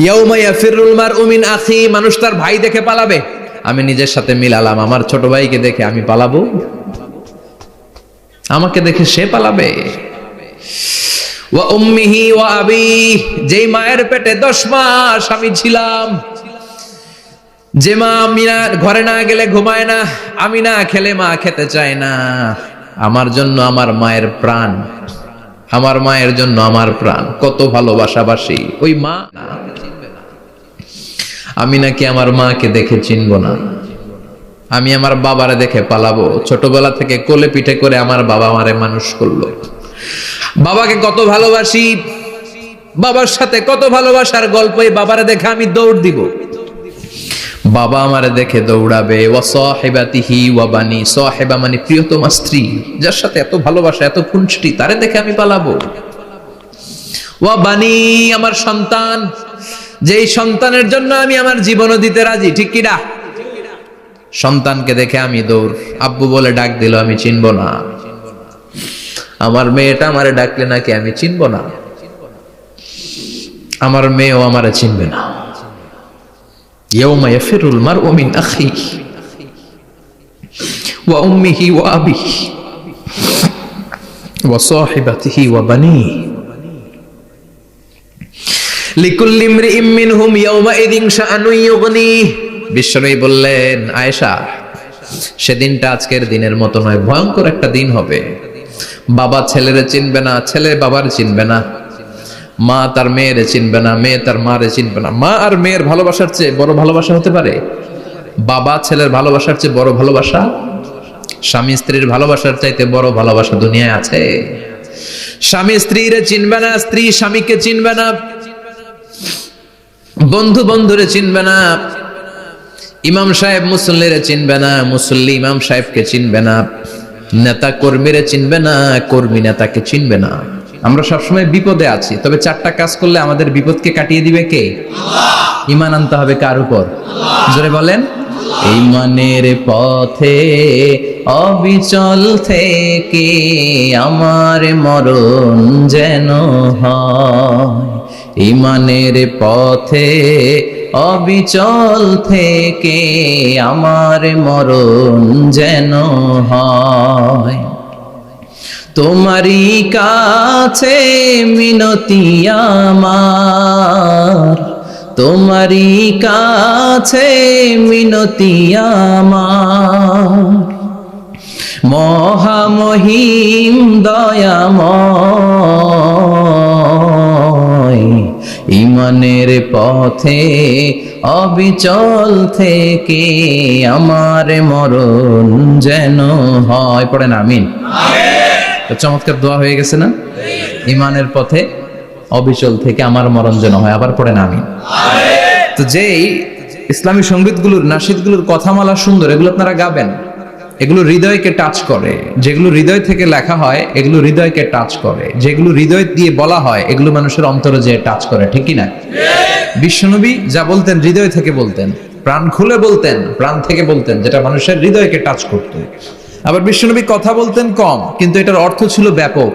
ইয়াউমা ইয়াফিরুল মারউ মিন আখি, মানুষ তার ভাই দেখে পালাবে। আমি নিজের সাথে মিলালাম, আমার ছোট ভাইকে দেখে আমি পালাবো? আমাকে দেখে সে পালাবে? ওয়া উম্মিহি ওয়া আবি, যেই মায়ের পেটে 10 মাস আমি ছিলাম, যে মা আমি না ঘরে না গেলে ঘুমায় না, আমি না খেলে মা খেতে চায় না, আমার জন্য আমার মায়ের প্রাণ, আমার মায়ের জন্য আমার প্রাণ, কত ভালোবাসাবাসী ওই মা। আমি নাকি আমার মাকে দেখে চিনব না? আমি আমার বাবারে দেখে পালাবো? ছোটবেলা থেকে কোলে পিঠে করে আমার বাবা আমারে মানুষ করলো, বাবাকে কত ভালোবাসি, বাবার সাথে কত ভালোবাসার গল্প, এই বাবারে দেখে আমি দৌড় দিব, বাবা আমারে দেখে দৌড়াবে। ওয়া সাহিবাতিহি ওয়া বানি, সাহিবা মানে প্রিয়তমা স্ত্রী, যার সাথে এত ভালোবাসা এত খুনসুটি, তারে দেখে আমি পালাবো। ওয়া বানি, আমার সন্তান, যেই সন্তানের জন্য আমি আমার জীবনও দিতে রাজি, ঠিক কিনা? সন্তানকে দেখে আমি দৌড়। আব্বু বলে ডাক দিল, আমি চিনব না। আমার মেয়েটা আমারে ডাকলে নাকি আমি চিনব না? আমার মেয়েও আমারে চিনবে না। ইয়াউমা ইয়াফিরুল মারউ মিন আখিহি ওয়া উম্মিহি ওয়া আবিহি ওয়া সাহিবাতিহি ওয়া বানিহি লিকুল্লি ইমরিইম মিনহুম ইয়াউমাইযিন শাআনুন ইউগনিহি। বিশ্বনবী বললেন, আয়েশা, সেদিনটা আজকের দিনের মতো নয়, ভয়ঙ্কর একটা দিন হবে। বাবা ছেলেরে চিনবে না, ছেলে বাবার চিনবে না, মা তার মেয়েরে চিনবে না, মেয়ে তার মারে চিনবে না। মা আর মেয়ের ভালোবাসার চেয়ে বড় ভালোবাসা হতে পারে? বাবা ছেলের ভালোবাসার চেয়ে বড় ভালোবাসা? স্বামী স্ত্রীর ভালোবাসার চাইতে বড় ভালোবাসা দুনিয়ায় আছে? স্বামী স্ত্রীরে চিনবে না, স্ত্রী স্বামীকে চিনবে না, বন্ধু বন্ধুরে চিনবে না, ইমাম সাহেব মুসল্লিরে চিনবে না, মুসল্লি ইমাম সাহেবকে চিনবে না, নেতা কর্মীরে চিনবে না, কর্মী নেতাকে চিনবে না। আমরা সবসময় বিপদে আছি, তবে 4টা কাজ করলে আমাদের বিপদকে কাটিয়ে দিবে কে? আল্লাহ। ঈমান আনতে হবে কার উপর? আল্লাহ। জোরে বলেন। ঈমানের পথে অবিচল থেকে আমার মরণ যেন হয়, ঈমানের পথে অবিচল থেকে আমার মরণ যেন হয়। তোমারই কাছে মিনতি আমার, তোমারই কাছে মিনতি আমার, মহামহিম দয়াময়, ঈমানের পথে অবিচল থেকে আমার মরণ যেন হয়। পড়েন আমিন। চমৎকার দোয়া হয়ে গেছে না? ঈমানের পথে অবিচল থেকে আমার মরণ যেন হয়। আবার পড়েন আমিন। তো যেই ইসলামী সঙ্গীতগুলোর নাশিদগুলোর কথামালা সুন্দর, এগুলো আপনারা গাবেন, এগুলো হৃদয়কে টাচ করে। যেগুলো হৃদয় থেকে লেখা হয় এগুলো হৃদয়কে টাচ করে, যেগুলো হৃদয় দিয়ে বলা হয় এগুলো মানুষের অন্তরে যে টাচ করে, ঠিক কি না? বিশ্বনবী যা বলতেন হৃদয় থেকে বলতেন, প্রাণ খুলে বলতেন, প্রাণ থেকে বলতেন, যেটা মানুষের হৃদয়কে টাচ করত। আবার বিশ্বনবী কথা বলতেন কম, কিন্তু এটার অর্থ ছিল ব্যাপক।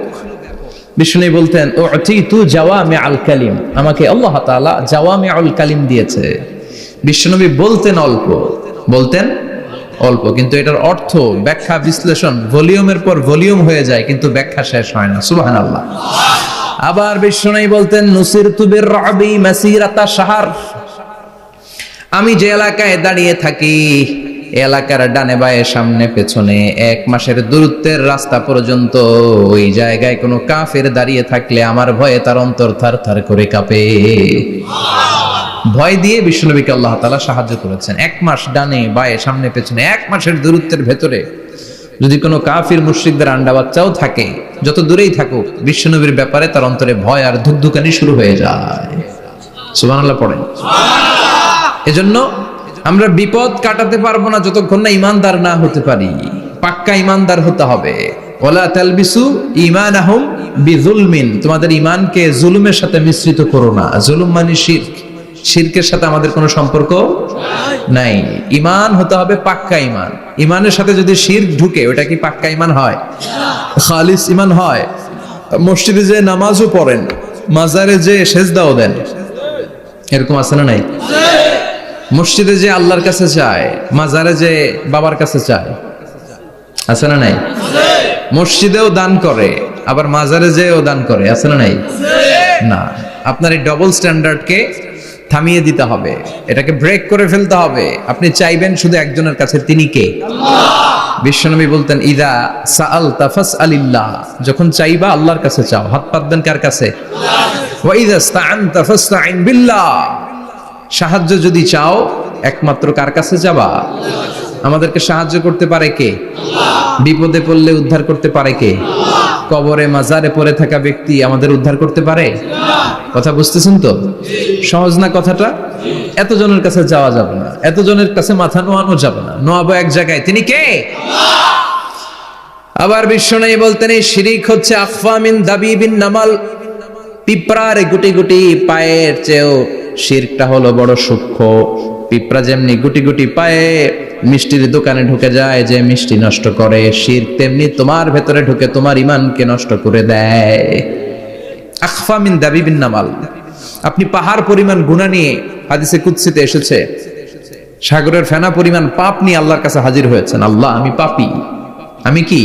বিশ্বনবী বলতেন, উতিতু জাওয়ামিআল কালিম, আমাকে আল্লাহ তাআলা জাওয়ামিউল কালিম দিয়েছে। বিশ্বনবী বলতেন অল্প, বলতেন অল্প, কিন্তু এটার অর্থ ব্যাখ্যা বিশ্লেষণ ভলিউমের পর ভলিউম হয়ে যায়, কিন্তু ব্যাখ্যা শেষ হয় না। সুবহানাল্লাহ। আবার বিশ্বনবী বলতেন, নুসিরতু বিররাবি মাসিরাতা শাহর, আমি যে এলাকায় দাঁড়িয়ে থাকি এলাকার ডানে বায়ে সামনে পেছনে 1 মাসের দূরত্বের রাস্তা পর্যন্ত ওই জায়গায় কোনো কাফের দাঁড়িয়ে থাকলে আমার ভয়ে তার অন্তর থার থার করে কাঁপে। ভয় দিয়ে বিশ্বনবীকে আল্লাহ তাআলা সাহায্য করেছেন। 1 মাস ডানে বায়ে সামনে পেছনে 1 মাসের দূরত্বের ভেতরে যদি কোনো কাফির মুশরিকদের আন্ডা বাচ্চাও থাকে, যত দূরেই থাকুক, বিশ্বনবীর ব্যাপারে তার অন্তরে ভয় আর ধুকধুকানি শুরু হয়ে যায়। সুবহানাল্লাহ পড়েন। এজন্য আমরা বিপদ কাটাতে পারবো না যতক্ষণ না ঈমানদার না হতে পারি। পাক্কা ঈমানদার হতে হবে। ওয়ালা তালবিসু ঈমানাহুম বিযুলমিন, তোমাদের ঈমানকে জুলুমের সাথে মিশ্রিত করো না। জুলুম মানে শিরক, শিরকের সাথে আমাদের কোনো সম্পর্ক নাই। ঈমান হতে হবে পাক্কা ঈমান। ঈমানের সাথে যদি শিরক ঢুকে ওটা কি পাক্কা ঈমান হয়? খালিস ঈমান হয়? মসজিদে যে নামাজও পড়েন, মাজারে যে সেজদাও দেন, এরকম আছে না নাই? মসজিদে যে আল্লাহর কাছে চায়, মাজারে যে বাবার কাছে চায়, আছে না নাই? মসজিদেও দান করে, আবার মাজারে যেও দান করে, আছে না নাই? না, আপনার এই ডবল স্ট্যান্ডার্ডকে থামিয়ে দিতে হবে, এটাকে ব্রেক করে ফেলতে হবে। আপনি চাইবেন শুধু একজনের কাছে, তিনি কে? বিশ্বনবী বলতেন, ইদা সাআলতা ফাসআলিল্লাহ, যখন চাইবা আল্লাহর কাছে চাও। হাত পাতবেন কার কাছে? ওয়া ইদা ইসতাআনতা ফাসতাইন বিল্লাহ, সাহায্য যদি চাও একমাত্র কার কাছে যাবা? আমাদেরকে সাহায্য করতে পারে কে? বিপদে পড়লে উদ্ধার করতে পারে কে? কবরে মাজারে পড়ে থাকা ব্যক্তি আমাদের উদ্ধার করতে পারে? কথা বুঝতেছেন তো? সহজ না কথাটা? এতজনের কাছে যাওয়া যাবে না, এতজনের কাছে মাথা নোয়ানো যাবে না, নোয়াবো এক জায়গায়, তিনি কে? আবার বিশ্বনবী বলতেন, এই শিরিক হচ্ছে আখফা মিন দাবিবিন নামাল, পিঁপড়ার গুটি গুটি পায়ের চেয়েও শিরকটা হলো বড় সূক্ষ্ম। পিঁপড়া যেমনি গুটি গুটি পায়ে মিষ্টির দোকানে ঢুকে যায়, যে মিষ্টি নষ্ট করে, শিরক তেমনি তোমার ভেতরে ঢুকে তোমার ঈমানকে নষ্ট করে দেয়। আখফা মিন দাবিবিন নামাল। আপনি পাহাড় পরিমাণ গুনাহ নিয়ে, হাদিসে কুদসিতে এসেছে, সাগরের ফেনা পরিমাণ পাপ নিয়ে আল্লাহর কাছে হাজির হয়েছেন। আল্লাহ, আমি পাপী, আমি কি?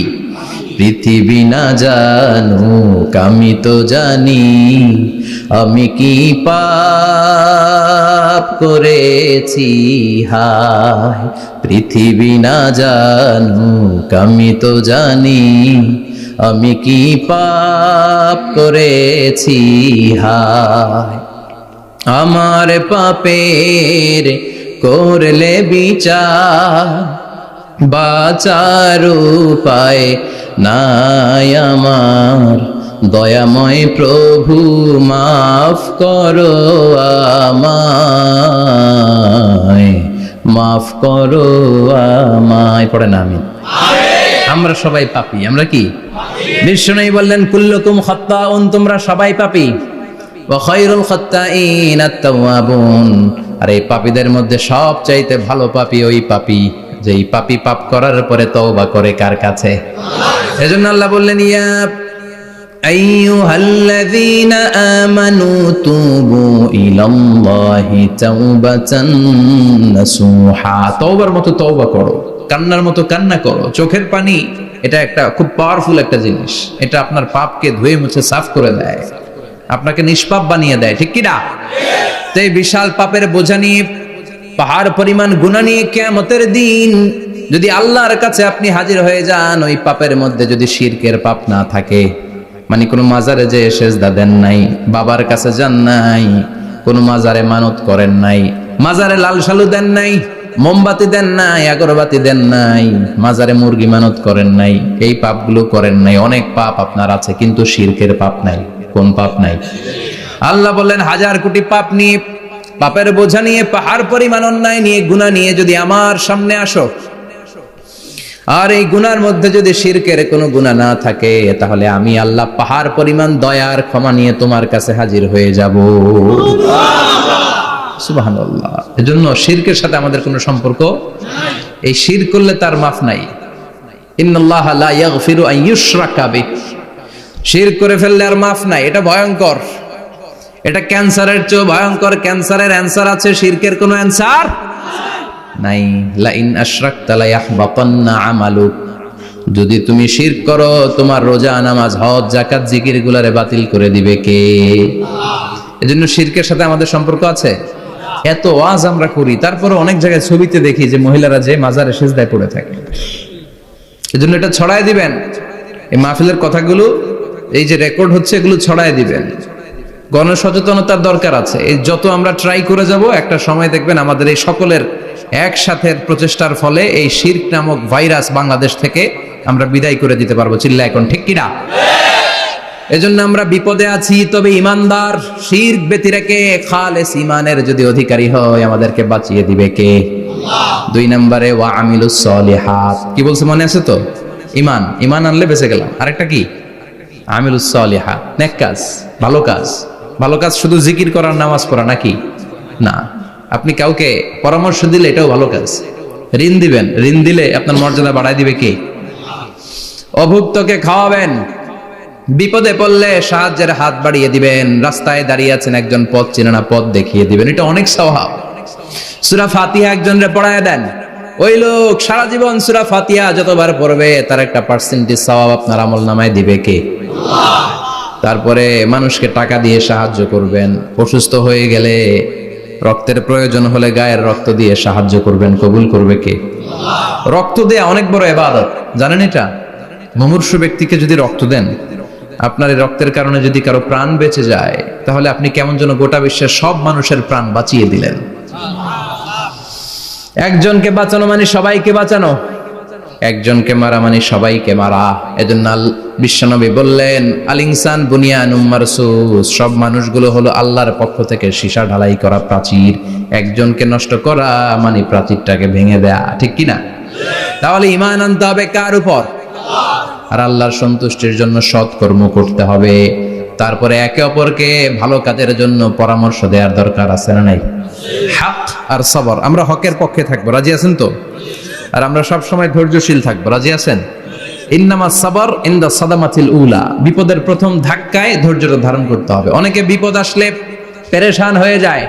পৃথিবী না জানুক আমি তো জানি, আমি কি পাপ করেছি হায়। পৃথিবী না জানুক আমি তো জানি, আমি কি পাপ করেছি হায়। আমার পাপের করলে বিচার, বাঁচার উপায় নাই আমার। দয়াময় প্রভু মাফ করো আমায়, মাফ করো আমায়। পড়েন আমিন। আমরা সবাই পাপী। আমরা কি? বিষ্ণু বললেন, কুল্লুকুম খাত্তাউন, তোমরা সবাই পাপী। ওয়া খায়রুল খাত্তাইন আত-তাওয়াবুন, আর এই পাপীদের মধ্যে সবচাইতে ভালো পাপী ওই পাপী যেই পাপী পাপ করার পরে তওবা করে কার কাছে? এজন্য আল্লাহ বললেন, ইয়া আইয়ুহাল্লাযীনা আমানু তুবু ইলাল্লাহি তাওবাতান নাসুহা, তওবার মতো তওবা করো, কান্নার মতো কান্না করো। চোখের পানি এটা একটা খুব পাওয়ারফুল একটা জিনিস, এটা আপনার পাপকে ধুয়ে মুছে সাফ করে দেয়, আপনাকে নিষ্পাপ বানিয়ে দেয়, ঠিক কি না? তো এই বিশাল পাপের বোঝা নিয়ে, পাহাড় পরিমাণ গুনাহ নিয়ে কিয়ামতের দিন যদি আল্লাহর কাছে আপনি হাজির হয়ে যান, ওই পাপের মধ্যে যদি শিরকের পাপ না থাকে, মানে কোনো মাজারে যে সেজদা দেন নাই, বাবার কাছে যান নাই, কোনো মাজারে মানত করেন নাই, মাজারে লাল শালু দেন নাই, মোমবাতি দেন নাই, আগরবাতি দেন নাই, মাজারে মুরগি মানত করেন নাই, এই পাপগুলো করেন নাই, অনেক পাপ আপনার আছে, কিন্তু শিরকের পাপ নাই। কোন পাপ নাই? আল্লাহ বললেন, হাজার কোটি পাপ নিয়ে, পাপের বোঝা নিয়ে, পাহাড় পরিমাণ অন্যায় নিয়ে, গুনাহ নিয়ে যদি আমার সামনে আসো, আর এই গুনার মধ্যে যদি শিরকের কোনো গুনাহ না থাকে, তাহলে আমি আল্লাহ পাহাড় পরিমাণ দয়ার ক্ষমা নিয়ে তোমার কাছে হাজির হয়ে যাব। সুবহানাল্লাহ। এজন্য শিরকের সাথে আমাদের কোনো সম্পর্ক নাই। এই শিরক করলে তার মাফ নাই। ইন্নাল্লাহা লা ইয়াগফিরু আন ইউশরাকা বিহি, শিরক করে ফেললে আর মাফ নাই। এটা ভয়ঙ্কর, এটা ক্যান্সারের চেয়ে ভয়ঙ্কর। ক্যান্সারের অ্যানসার আছে, শিরকের কোনো অ্যানসার নাই। লা ইন আশরাকতা লা ইয়াহবাতান্না আমালুক, যদি তুমি শিরক করো, তোমার রোজা, নামাজ, হজ, যাকাত, জিকির গুলারে বাতিল করে দিবে কে? এজন্য শিরকের সাথে আমাদের সম্পর্ক আছে। এত ওয়াজ আমরা করি, তারপরে অনেক জায়গায় ছবিতে দেখি যে মহিলারা যে মাজারে সিজদায় পড়ে থাকে। এজন্য এটা ছড়ায় দিবেন, এই মাহফিলের কথাগুলো এই যে রেকর্ড হচ্ছে, এগুলো ছড়ায় দিবেন। গণসচেতনতার দরকার আছে। এই যত আমরা ট্রাই করে যাব, একটা সময় দেখবেন আমাদের এই সকলের একসাথে প্রচেষ্টার ফলে এই শিরক নামক ভাইরাস বাংলাদেশ থেকে আমরা বিদায় করে দিতে পারবো। চিল্লা এখন, ঠিক কিনা? এজন্য আমরা বিপদে আছি, তবে ইমানদার, শিরক ব্যতি রেখে খালেস ইমানের যদি অধিকারী হয়, আমাদেরকে বাঁচিয়ে দিবে কে? দুই নম্বরে ওয়া আমিলুস সলিহাত। কি বলছে মনে আছে তো? ইমান, ইমান আনলে বেঁচে গেলাম। আরেকটা কি? আমিলুস সলিহাত, নেক কাজ, ভালো কাজ। ভালো কাজ শুধু জিকির করার, নামাজ পড়া নাকি? না। আপনি কাউকে পরামর্শ দিলে এটাও ভালো কাজ। ঋণ দিবেন, ঋণ দিলে আপনার মর্যাদা বাড়ায় দিবে কে? অভুক্তকে খাওয়াবেন, বিপদে পড়লে সাহায্যের হাত বাড়িয়ে দিবেন। রাস্তায় দাঁড়িয়ে আছেন, একজন পথ চেনে না, পথ দেখিয়ে দিবেন, এটা অনেক সওয়াব। সূরা ফাতিহা একজনরে পড়ায় দেন, ওই লোক সারা জীবন সূরা ফাতিহা যতবার পড়বে তার একটা পার্সেন্টেজ সওয়াব আপনার আমলনামায় দিবে কে? আল্লাহ। তারপরে মানুষকে টাকা দিয়ে সাহায্য করবেন, অসুস্থ হয়ে গেলে রক্তের প্রয়োজন হলে গায়ের রক্ত দিয়ে সাহায্য করবেন, কবুল করবে কে? আল্লাহ। রক্ত দেয়া অনেক বড় ইবাদত, জানেন এটা? মুমূর্ষু ব্যক্তিকে যদি রক্ত দেন, আপনার এই রক্তের কারণে যদি কারো প্রাণ বেঁচে যায়, তাহলে আপনি কেমন যেন গোটা বিশ্বের সব মানুষের প্রাণ বাঁচিয়ে দিলেন। একজনকে বাঁচানো মানে সবাইকে বাঁচানো, একজনকে মারা মানে সবাইকে মারা। এজন্য বিশ্বনবী বললেন, আল ইনসান বুনিয়ানুম মারসুস, সব মানুষগুলো হলো আল্লাহর পক্ষ থেকে সীসা ঢালাই করা প্রাচীর। একজনকে নষ্ট করা মানে প্রাচীরটাকে ভেঙে দেয়া, ঠিক কিনা? তাহলে ঈমান আনতে হবে কার উপর? আর আল্লাহর সন্তুষ্টির জন্য সৎ কর্ম করতে হবে। তারপরে একে অপরকে ভালো কাজের জন্য পরামর্শ দেওয়ার দরকার আছে না নাই? হক আর সবর, আমরা হকের পক্ষে থাকবো, রাজি আছেন তো? আর আমরা সব সময় ধৈর্যশীল থাকবো, রাজি আছেন? ইন্নামাস সাবর ইনদা সাদামাতিল উলা, বিপদের প্রথম ধাক্কায় ধৈর্যটা ধারণ করতে হবে। অনেকে বিপদ আসলে পেরেশান হয়ে যায়,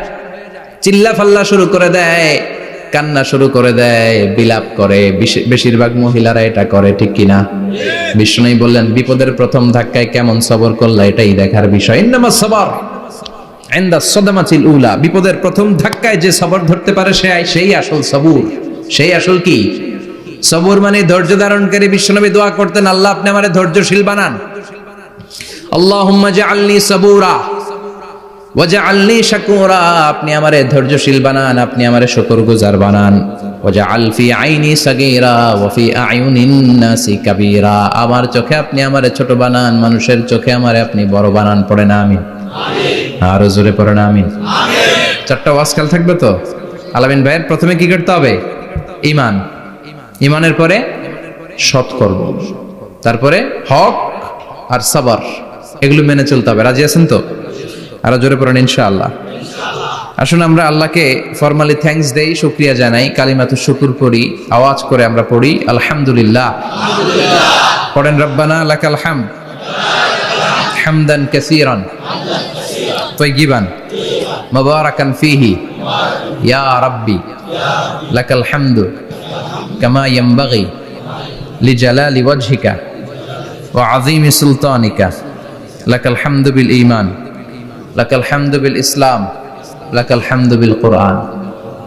চিল্লা ফাল্লা শুরু করে দেয়, কান্না শুরু করে দেয়, বিলাপ করে। বেশিরভাগ মহিলারা এটা করে, ঠিক কিনা? বিষ্ণু বললেন, বিপদের প্রথম ধাক্কায় কেমন সবর করলা এটাই দেখার বিষয়। ইন্নামাস সাবর ইনদা সাদামাতিল উলা, বিপদের প্রথম ধাক্কায় যে সবর ধরতে পারে সেই আসল সবুর, সেই আসল কি সবুর মানে ধৈর্য ধারণকারী। বিশ্বনবী দোয়া করতেন, আল্লাহ আপনি আমারে ধৈর্যশীল বানান। আল্লাহুম্মা জাআলনি সাবুরা ওয়াজআলনি শাকুরা, আপনি আমারে ধৈর্যশীল বানান, আপনি আমারে শুকরগুজার বানান। ওয়াজআল ফি আইনি সাগীরা ওয়া ফি আয়ুনিন নাসি কাবীরা, আমার চোখে আপনি আমারে ছোট বানান, মানুষের চোখে আমারে আপনি বড় বানান। পড়ে না আমিন? আমিন। আর জোরে পড়ে না আমিন? আমিন। চারটা ওয়াজ কাল থাকবে তো? আলামিন ভাইয়ের প্রথমে কি করতে হবে? ঈমান। ঈমানের পরে সৎকর্ম, তারপরে হক আর সবর, এগুলো মেনে চলতে হবে। রাজি আছেন তো? আরো জোরে পড়েন ইনশাআল্লাহ। আসুন আমরা আল্লাহকে ফরমালি থ্যাঙ্কস দেই, শুকরিয়া জানাই, কালিমাতু শুকুর পড়ি, আওয়াজ করে আমরা পড়ি আলহামদুলিল্লাহ। পড়েন রব্বানা লাকাল হামদ হামদান কাসীরান তাইয়িবান মুবারাকান ফীহি ইয়া রাব্বি লাকাল হামদু কামা ইয়ানবাগি লিজালালি ওয়াজহিকা ওয়া আযীমি সুলতানিকা লাকাল হামদু বিল ঈমান লাকাল হামদু বিল ইসলাম লাকাল হামদু বিল কুরআন।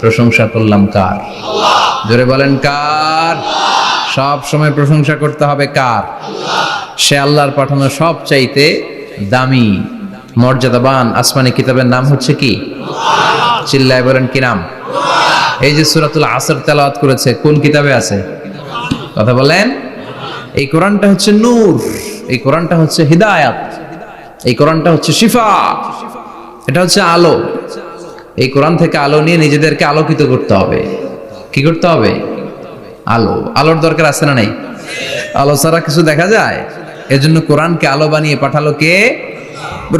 প্রশংসা করলাম কার? আল্লাহ। জোরে বলেন কার? সব সময় প্রশংসা করতে হবে কার? আল্লাহ। সে আল্লাহর পাঠানো সব চাইতে দামি মর্যাদাবান আসমানি কিতাবের নাম হচ্ছে কি? কুরআন। চিল্লায় বলেন কি নাম? কুরআন। এই যে সূরাতুল আসর তেলাওয়াত করেছে, কোন কিতাবে আছে? কথা বলেন। এই কোরআনটা হচ্ছে নূর, এই কোরআনটা হচ্ছে হিদায়াত, এই কোরআনটা হচ্ছে শিফা, এটা হচ্ছে আলো। এই কোরআন থেকে আলো নিয়ে নিজেদেরকে আলোকিত করতে হবে। কি করতে হবে? আলো। আলোর দরকার আছে না নাই? আলো ছাড়া কিছু দেখা যায়? এজন্য কোরআনকে আলো বানিয়ে পাঠালো কে?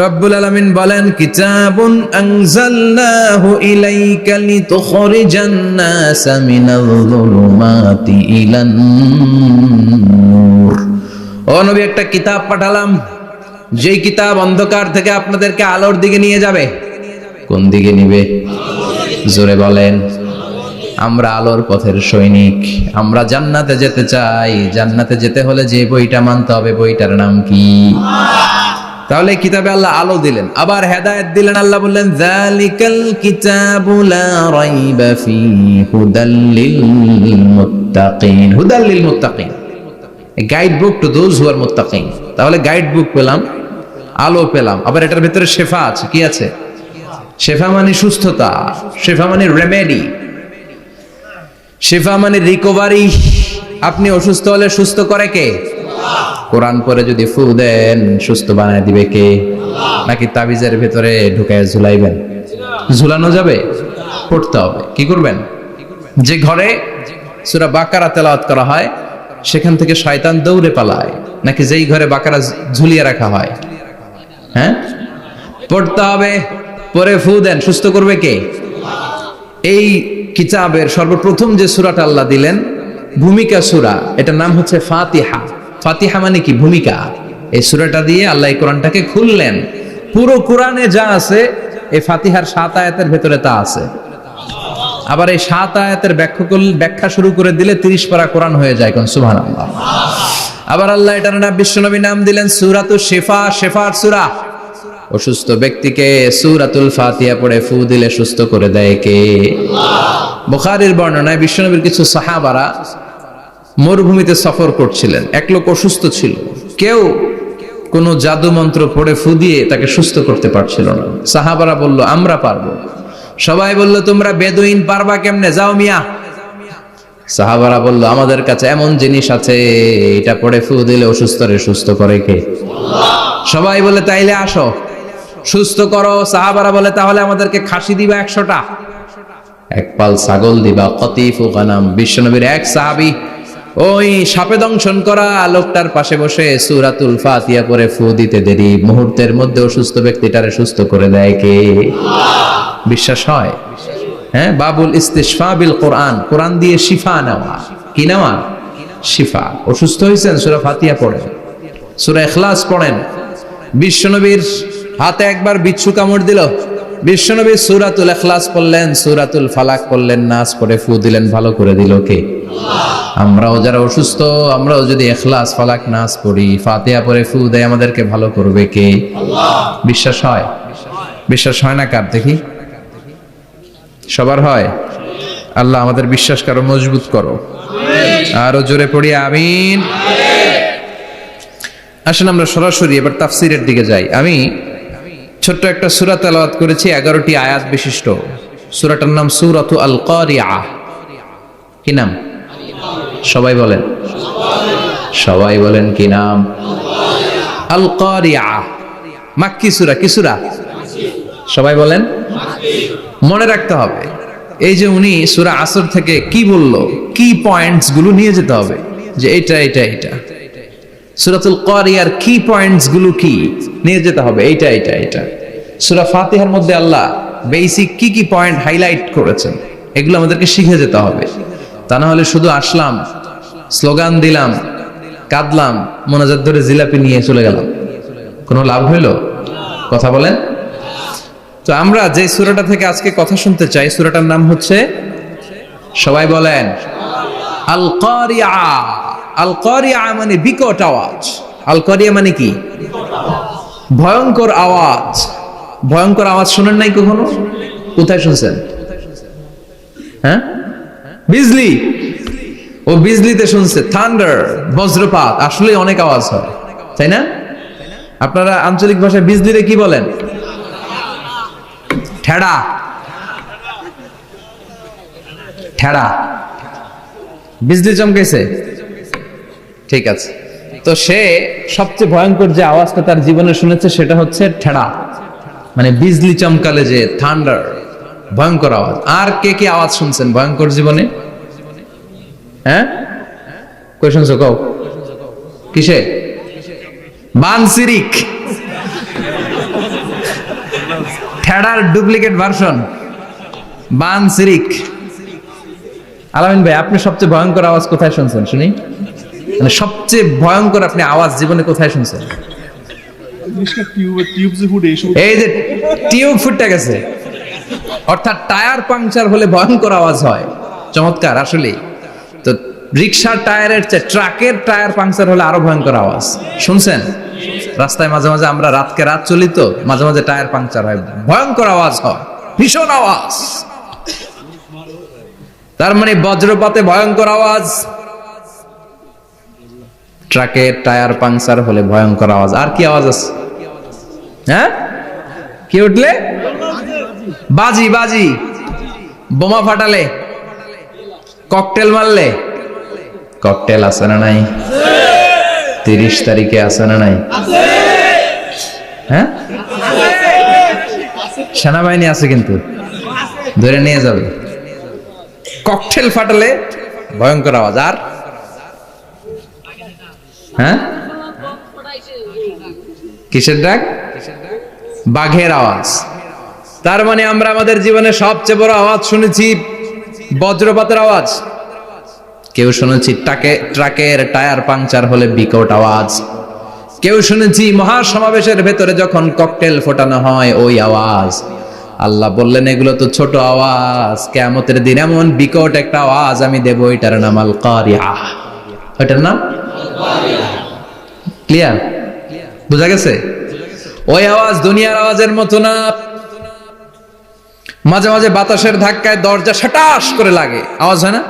রব্বুল আলামিন বলেন, কিতাবুন আনজালনাহু ইলাইকা লিতুখরিজান নাসা মিনাল যুলুমাতি ইলান নূর। ও নবী, একটা কিতাব পাঠালাম, যেই কিতাব অন্ধকার থেকে আপনাদেরকে আলোর দিকে নিয়ে যাবে। কোন দিকে নিবে? জোরে বলেন। আমরা আলোর পথের সৈনিক, আমরা জান্নাতে যেতে চাই। জান্নাতে যেতে হলে যে বইটা মানতে হবে, বইটার নাম কি? তাহলে কিতাবে আল্লাহ আলো দিলেন, আবার হেদায়েত দিলেন। আল্লাহ বললেন, যালিকাল কিতাবু লা রাইবা ফীহি হুদাল লিল মুত্তাকিন। হুদাল লিল মুত্তাকিন, a guide book to those who are muttaqin। তাহলে গাইড বুক পেলাম, আলো পেলাম, আবার এটার ভিতরে শেফা আছে। কি আছে? শেফা মানে সুস্থতা, শেফা মানে রেমেডি, শেফা মানে রিকভারি। আপনি অসুস্থ হলে সুস্থ করে কে? কোরআন পরে যদি ফু দেন, সুস্থ বানায় দিবে কে? নাকি তাবিজের ভেতরে ঢুকায় ঝুলাইবেন? ঝুলানো যাবে? পড়তে হবে। কি করবেন? যে ঘরে সূরা বাকারা তেলাওয়াত করা হয় সেখান থেকে শয়তান দৌড়ে পালায়, নাকি যেই ঘরে বাকারা ঝুলিয়ে রাখা হয়? হ্যাঁ, পড়তে হবে। পরে ফু দেন, সুস্থ করবে কে? এই কিতাবের সর্বপ্রথম যে সূরাটা আল্লাহ দিলেন, ভূমিকা সূরা, এটার নাম হচ্ছে ফাতিহা। ফাতিহা মানে কি? ভূমিকা। এই সূরাটা দিয়ে আল্লাহ এই কোরআনটাকে খুললেন। পুরো কোরআনে যা আছে এই ফাতিহার 7 আয়াতের ভেতরে তা আছে। আবার এই 7 আয়াতের ব্যাখ্যা শুরু করে দিলে 30 পারা কোরআন হয়ে যায়। কোন সুবহানাল্লাহ। আবার আল্লাহ এটার নাম বিশ্বনবী নাম দিলেন সূরাতুশ শিফা, শিফার সূরা। অসুস্থ ব্যক্তিকে সূরাতুল ফাতিহা পড়ে ফু দিলে সুস্থ করে দেয় কে? আল্লাহ। বুখারীর বর্ণনায় বিশ্বনবীর কিছু সাহাবারা মরুভূমিতে সফর করছিলেন। এক লোক অসুস্থ ছিল, কেউ কোন জাদু মন্ত্র পড়ে ফু দিয়ে তাকে সুস্থ করতে পারছিল না। সাহাবারা বলল আমরা পারবো। সবাই বলল তোমরা বেদুইন পারবা কেমনে, যাও মিয়া। সাহাবারা বলল আমাদের কাছে এমন জিনিস আছে, এটা পড়ে ফু দিলে অসুস্থরে সুস্থ করে কে? আল্লাহ। সবাই বলে তাইলে আসো সুস্থ করো। সাহাবারা বলে তাহলে আমাদেরকে খাসি দিবা 100টা, এক পাল ছাগল দিবা, কতিফু গানাম। বিশ্বনবীর এক সাহাবী ওই সাপে দংশন করা লোকটার পাশে বসে সূরাতুল ফাতিহা পড়ে ফু দিতে দেরি মুহূর্তের মধ্যে অসুস্থ ব্যক্তিটারে সুস্থ করে দেয় কে? আল্লাহ। বিশ্বাস হয়? হ্যাঁ, বাবুল ইস্তিশফা বিল কোরআন, কোরআন দিয়ে শিফা নেওয়া। কি নেওয়া? শিফা। অসুস্থ হয়েছেন, সূরা ফাতিহা পড়েন, সূরা ইখলাস পড়েন। বিশ্বনবীর হাতে একবার বিচ্ছু কামড় দিল, বিশ্বনবী সূরাতুল ইখলাস পড়লেন, সূরাতুল ফালাক পড়লেন, নাস পড়ে ফু দিলেন, ভালো করে দিল কে? আল্লাহ। আমরাও যারা অসুস্থ, আমরাও যদি ইখলাস ফালাক নাস পড়ি, ফাতিহা পড়ে ফু দেয়, আমাদেরকে ভালো করবে কে? আল্লাহ। বিশ্বাস হয়? বিশ্বাস হয় না কার? দেখি সবার হয়? আল্লাহ আমাদের বিশ্বাস করো, মজবুত করো। আরো জোরে পড়ি আমিন। আসেন আমরা সরাসরি এবার তাফসীরের দিকে যাই। আমি ছোট্ট একটা সূরা তেলাওয়াত করেছি, 11টি আয়াত বিশিষ্ট। সূরাটার নাম সূরাতু আল কারিআহ। কি নাম? সবাই বলেন, সবাই বলেন কি নাম? আল কারিআহ। মাক্কি সূরা। কি সূরা? সবাই বলেন। মনে রাখতে হবে এই যে উনি সূরা আসর থেকে কি বলল, কি পয়েন্টস গুলো নিয়ে যেতে হবে, যে এটা এটা এটা। সূরাতুল কারিয়ার কি পয়েন্টস গুলো কি নিয়ে যেতে হবে, এইটা এটা এটা। সূরা ফাতিহার মধ্যে আল্লাহ বেসিক কি কি পয়েন্ট হাইলাইট করেছেন, এগুলো আমাদেরকে শিখে যেতে হবে। তা না হলে শুধু আসলাম, স্লোগান দিলাম, কাঁদলাম, মোনাজাত ধরে জিলাপি নিয়ে চলে গেলাম, কোনো লাভ হইল? কথা বলেন। তো আমরা যে সূরাটা থেকে আজকে কথা শুনতে চাই, সূরাটার নাম হচ্ছে, সবাই বলেন, আল কারিআহ। আল কারিআহ মানে বিকট আওয়াজ। আল কারিআহ মানে কি? ভয়ঙ্কর আওয়াজ। ভয়ঙ্কর আওয়াজ শুনেন নাই কখনো? কোথায় শুনছেন? হ্যাঁ, বিজলি। ও বিজলিতে শুনছে, থান্ডার, বজ্রপাত। আসলে অনেক আওয়াজ হয়, তাই না? আপনারা আঞ্চলিক ভাষায় বিজলিরে কি বলেন? ঠেড়া। ঠেড়া। বিজলি চমকেছে, ঠিক আছে। তো সে সবচেয়ে ভয়ঙ্কর যে আওয়াজটা তার জীবনে শুনেছে সেটা হচ্ছে ঠেড়া, মানে বিজলি চমকালে যে থান্ডার, ভয়ঙ্কর আওয়াজ। আর কে কে আওয়াজ শুনছেন ভয়ঙ্কর জীবনে? হ্যাঁ, কই শুনছো? কও। কিসে? বানসিরিক। ঠেড়ার ডুপ্লিকেট ভার্সন বানসিরিক। আলামিন ভাই, আপনি সবচেয়ে ভয়ঙ্কর আওয়াজ কোথায় শুনছেন শুনি? মানে সবচেয়ে ভয়ঙ্কর আপনি আওয়াজ জীবনে কোথায় শুনছেন? এই যে টিউব ফুটে গেছে, অর্থাৎ টায়ার পাংচার হলে ভয়ঙ্কর আওয়াজ হয়। চমৎকার। আসলে তো রিকশার টায়ারের চেয়ে ট্রাকের টায়ার পাংচার হলে আরো ভয়ঙ্কর আওয়াজ। শুনছেন? রাস্তায় মাঝে মাঝে আমরা রাতকে রাত চলি, তো মাঝে মাঝে টায়ার পাংচার হয়, ভয়ঙ্কর আওয়াজ হয়, ভীষণ আওয়াজ। তার মানে বজ্রপাতে ভয়ঙ্কর আওয়াজ, ট্রাকের টায়ার পাংচার হলে ভয়ঙ্কর আওয়াজ। আর কি আওয়াজ আছে? হ্যাঁ, কি উঠলে? বাজি। বাজি। বোমা ফাটালে, ককটেল মারলে। ককটেল আছে না নাই? 30 তারিখে আছে না নাই? হ্যাঁ, সেনাবাহিনী আছে, কিন্তু ধরে নিয়ে যাবে। ককটেল ফাটালে ভয়ঙ্কর আওয়াজ। আর হ্যাঁ, কিসের ডাক? বাঘের আওয়াজ। তার মানে আমরা আমাদের জীবনে সবচেয়ে বড় আওয়াজ শুনেছি বজ্রপাতের আওয়াজ। কেউ শুনেছি ট্রাকের টায়ার পাংচার হলে বিকট আওয়াজ। কেউ শুনেছি মহাসমাবেশের ভেতরে যখন ককটেল ফোটানো হয় ওই আওয়াজ। আল্লাহ বললেন এগুলো তো ছোট আওয়াজ, কিয়ামতের দিন এমন বিকট একটা আওয়াজ আমি দেব, এটার নাম আল কারিআ। এটার নাম ক্লিয়ার? বুঝা গেছে? ওই আওয়াজ দুনিয়ার আওয়াজের মতো না। মাঝে মাঝে বাতাসের ধাক্কায় দরজা সাটাস করে লাগে, আওয়াজ হয় না?